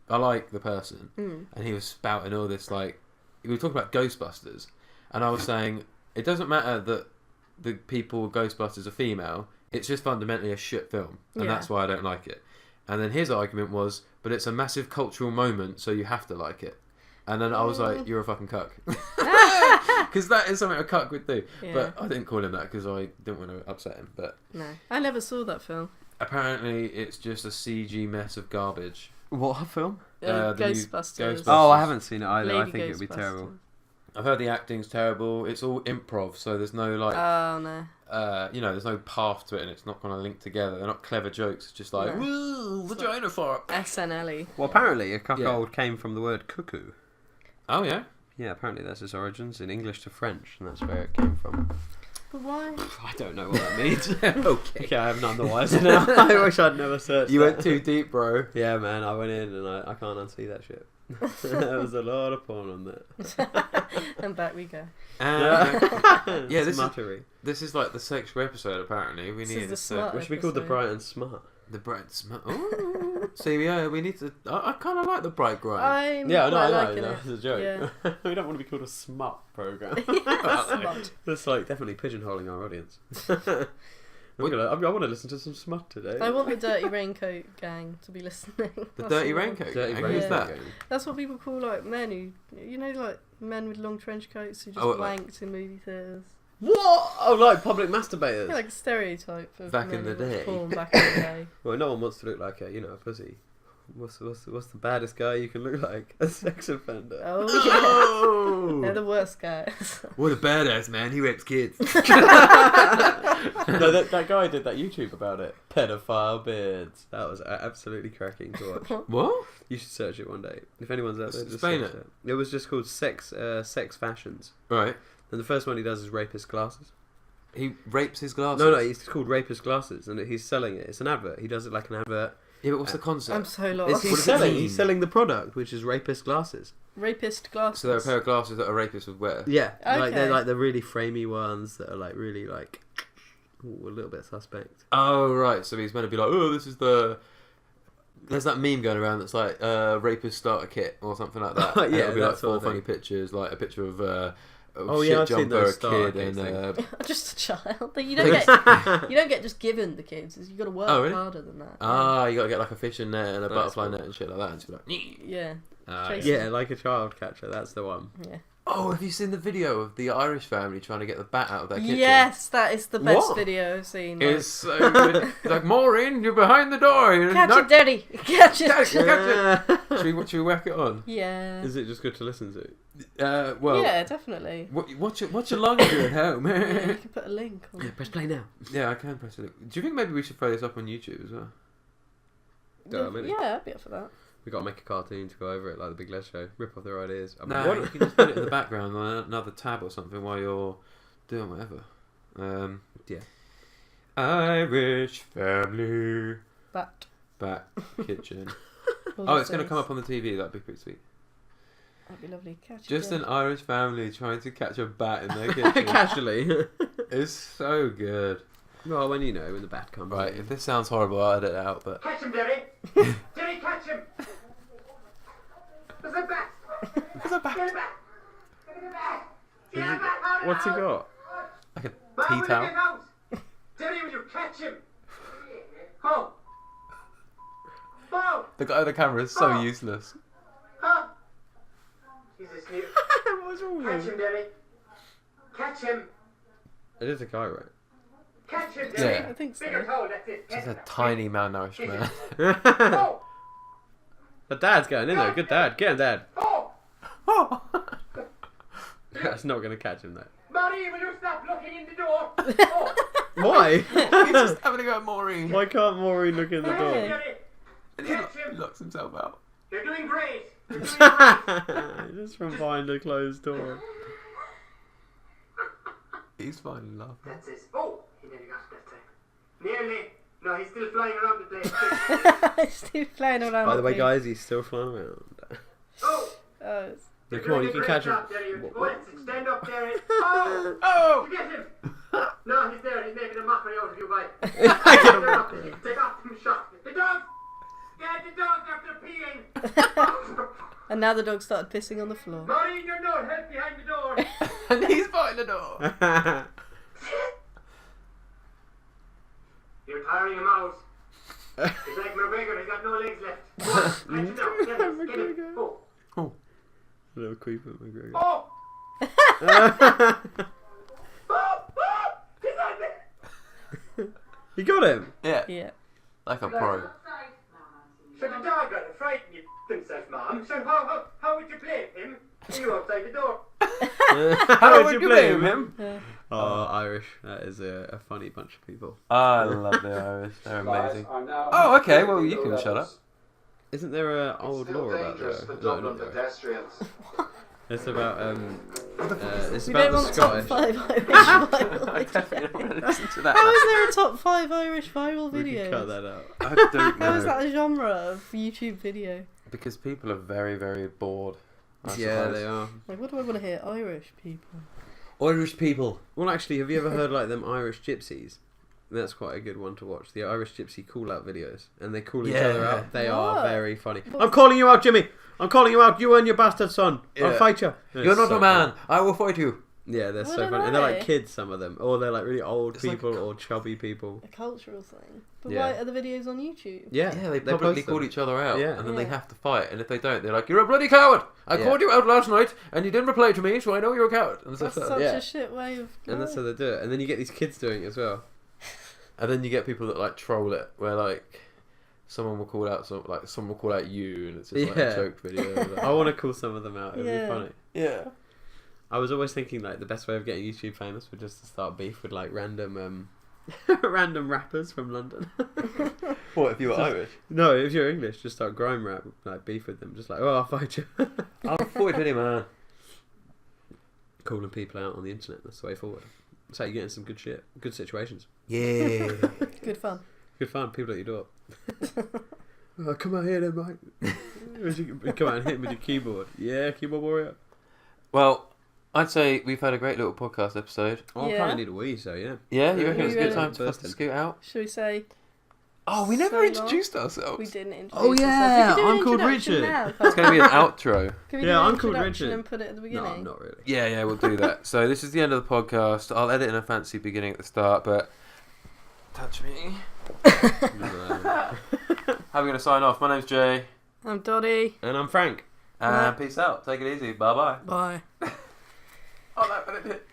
I like the person, and he was spouting all this like we were talking about Ghostbusters, and I was saying it doesn't matter that the people with Ghostbusters are female. It's just fundamentally a shit film, and that's why I don't like it. And then his argument was, but it's a massive cultural moment, so you have to like it. And then I was like, you're a fucking cuck. Because that is something a cuck would do. Yeah. But I didn't call him that because I didn't want to upset him. But no, I never saw that film. Apparently, it's just a CG mess of garbage. What film? Ghostbusters. Oh, I haven't seen it either. Lady I think it would be terrible. I've heard the acting's terrible. It's all improv, so there's no like... Oh, no. There's no path to it, and it's not going to link together. They're not clever jokes. It's just like, woo, vagina fart. SNL-y. Well, apparently, a cuckold came from the word cuckoo. Oh, yeah? Yeah, apparently that's its origins in English to French, and that's where it came from. But why? I don't know what that means. Okay, I have none the wiser now. I wish I'd never searched You went too deep, bro. Yeah, man, I went in and I can't unsee that shit. There was a lot of porn on there. And back we go. Yeah, this is like the sexual episode, apparently. We need which should be called the Bright and Smart. The Bright Smart. See, yeah, we need to... I kind of like the BriteGrind. I know. It's a joke. Yeah. We don't want to be called a smut program. Smut. That's like definitely pigeonholing our audience. I want to listen to some smut today. I want the Dirty Raincoat Gang to be listening. The Dirty Raincoat Gang? Who's that? That's what people call like men who, like men with long trench coats who just wanked in movie theatres. What? Oh, like public masturbators. Yeah, like a stereotype of Back in men the who watch day. porn back in the day. Well, no one wants to look like a pussy. What's the baddest guy you can look like? A sex offender. Oh, yeah. Oh! They're the worst guys. What a badass, man. He rapes kids. No, that guy did that YouTube about it. Pedophile beards. That was absolutely cracking to watch. What? You should search it one day. If anyone's out there, just Explain search it. It was just called Sex Fashions. Right. And the first one he does is Rapist Glasses. He rapes his glasses. No, it's called Rapist Glasses, and he's selling it. It's an advert. He does it like an advert. Yeah, but what's the concept? I'm so lost. He's selling the product, which is Rapist Glasses. Rapist glasses. So there are a pair of glasses that a rapist would wear. Yeah, like they're Okay. like the really framey ones that are like really like a little bit suspect. Oh, right. So he's meant to be like, oh, this is the... There's that meme going around that's like, rapist starter kit or something like that. Yeah, And it'll be like that sort 4 of funny thing. pictures, like a picture of Oh, shit yeah, I've seen jumper, those a starter kid, kits and Just a child. You don't get just given the kids. You got to work Oh, really? harder than that. you got to get like a fishing net and a That's butterfly cool. net and shit like that. And just be like, Yeah. yeah. Yeah, like a child catcher. That's the one. Yeah. Oh, have you seen the video of the Irish family trying to get the bat out of their kitchen? Yes, that is the best What? video I've seen. It's so good. It's like, Maureen, you're behind the door. You're Catch not- it, Daddy. Catch it. Catch it. Should we whack it on? Yeah. Is it just good to listen to? Well, Yeah, definitely. watch it along if you're at home. Yeah, you can put a link on. Press play now. Yeah, I can press it. Do you think maybe we should throw this up on YouTube as well? Yeah, I'd be up for that. We got to make a cartoon to go over it, like the Big Les Show. Rip off their ideas. I mean, No, you can just put it in the background on another tab or something while you're doing whatever. Yeah. Irish family. Bat. Bat kitchen. All Oh, it it's going to says. come up on the TV. That'd be pretty sweet. That'd be lovely. Catch it, Just an Daddy. Irish family trying to catch a bat in their kitchen. Casually. It's so good. Well, when the bat comes. Right, if this sounds horrible, I'll edit it out, but... Catch him, Derry! Derry, catch him! There's a bat! There's a bat. Get a bat! Get a bat! Get a bat! What's he got? Like a Man, tea will you towel. get out? Derry, will you catch him? Oh! Oh! The guy on the camera is so useless. Huh? Jesus, new. What's wrong Catch him, Derry. Catch him. It is a guy, right? Catch him, Derry. Yeah. I think so. Bigger towel, that's it. Just a tiny malnourished man. Oh! The dad's going in there. Good dad. Get him, Dad. Oh! That's not going to catch him, though. Marie, will you stop looking in the door? Oh! Why? He's just having a go at Maureen. Why can't Maureen look in the Catch him, door? Derry. And he Catch him. locks himself out. You're doing great. You're doing great. Just from behind a closed door. He's finally laughing. That's it. Oh! He nearly got it that time. Nearly. No, he's still flying around the place. Still flying around. By the way, place. guys, he's still flying around. Oh! Oh, it's... No, You're come on, doing you a can great catch him. job, Derry. Go on, stand up, Derry. Oh! Oh! You get him! No, he's there. He's making a mockery out of you, boy. Take off them shots. The dogs! Get the dogs after peeing! And now the dog started pissing on the floor. Maureen, you're no help behind the door. And he's behind the door. You're tiring him out. He's like McGregor. He's got no legs left. Go on, catch him now. Get him. Get him. Oh! Little creep at McGregor. Oh! Oh! He's on me! You got him? Yeah, Yeah. like a pro. So the dog got frightened himself, Mom. So how would you blame him? You outside the door. How would you blame him? Yeah. Oh, Irish. That is a funny bunch of people. I love the Irish. They're amazing. Oh, okay. Well, you can shut up. Isn't there an old law about that? No, not there. It's about it's We about don't the want top Scottish. 5 Irish I viral definitely don't want to listen to that. How is there a top 5 Irish viral We can cut videos? that out. I don't How is know. that a genre of YouTube video? Because people are very, very bored. I Yeah, suppose. they are. Like, what do I want to hear? Irish people. Irish people. Well, actually, have you ever heard like them Irish gypsies? That's quite a good one to watch. The Irish gypsy call out videos, and they call each Yeah. other out. They are What? very funny. I'm calling you out, Jimmy. I'm calling you out. You and your bastard son. I'll Yeah. fight you. You're not a man. I will fight you. Yeah, they're What so are funny. And they're like they? kids, some of them. Or they're like really old It's like people or chubby people. A cultural thing. But Yeah. why are the videos on YouTube? Yeah, Yeah, they publicly post call them. each other out, Yeah. and then they Yeah. have to fight. And if they don't, they're like, "You're a bloody coward! I Yeah. called you out last night, and you didn't reply to me, so I know you're a coward." And That's stuff like such that. Yeah. a shit way of. And that's how they do it. And then you get these kids doing it as well. And then you get people that like troll it, where like someone will call out someone will call out you, and it's just like Yeah. a joke video. Like, I want to call some of them out. It'd Yeah. be funny. yeah. I was always thinking like the best way of getting YouTube famous would just to start beef with like random random rappers from London. What if you were So- Irish? No, if you're English, just start grime rap, like beef with them. Just like, oh, I'll fight you. I'm 40 man. Calling people out on the internet, that's the way forward. That's how you get in some good shit, good situations. Yeah. Good fun. Good fun, people at your door. Oh, come out here then, mate. You come out and hit him with your keyboard. Yeah, keyboard warrior. Well, I'd say we've had a great little podcast episode. Oh, I Yeah. kind of need a wee, so yeah. Yeah, you Yeah, reckon it's a we good ready? time for us to Bursting. scoot out? Should we say Oh, we never So introduced ourselves. we didn't introduce Oh, yeah, ourselves? We could do an I'm called introduction Richard. now, It's going to be an outro. Can we do Yeah, an I'm called introduction Richard. and put it at the No, beginning? not really. Yeah, we'll do that. So this is the end of the podcast. I'll edit in a fancy beginning at the start, but touch me. How are we going to sign off? My name's Jay. I'm Dottie. And I'm Frank. And Right. peace out. Take it easy. Bye-bye. Bye. Oh, no, I didn't hit.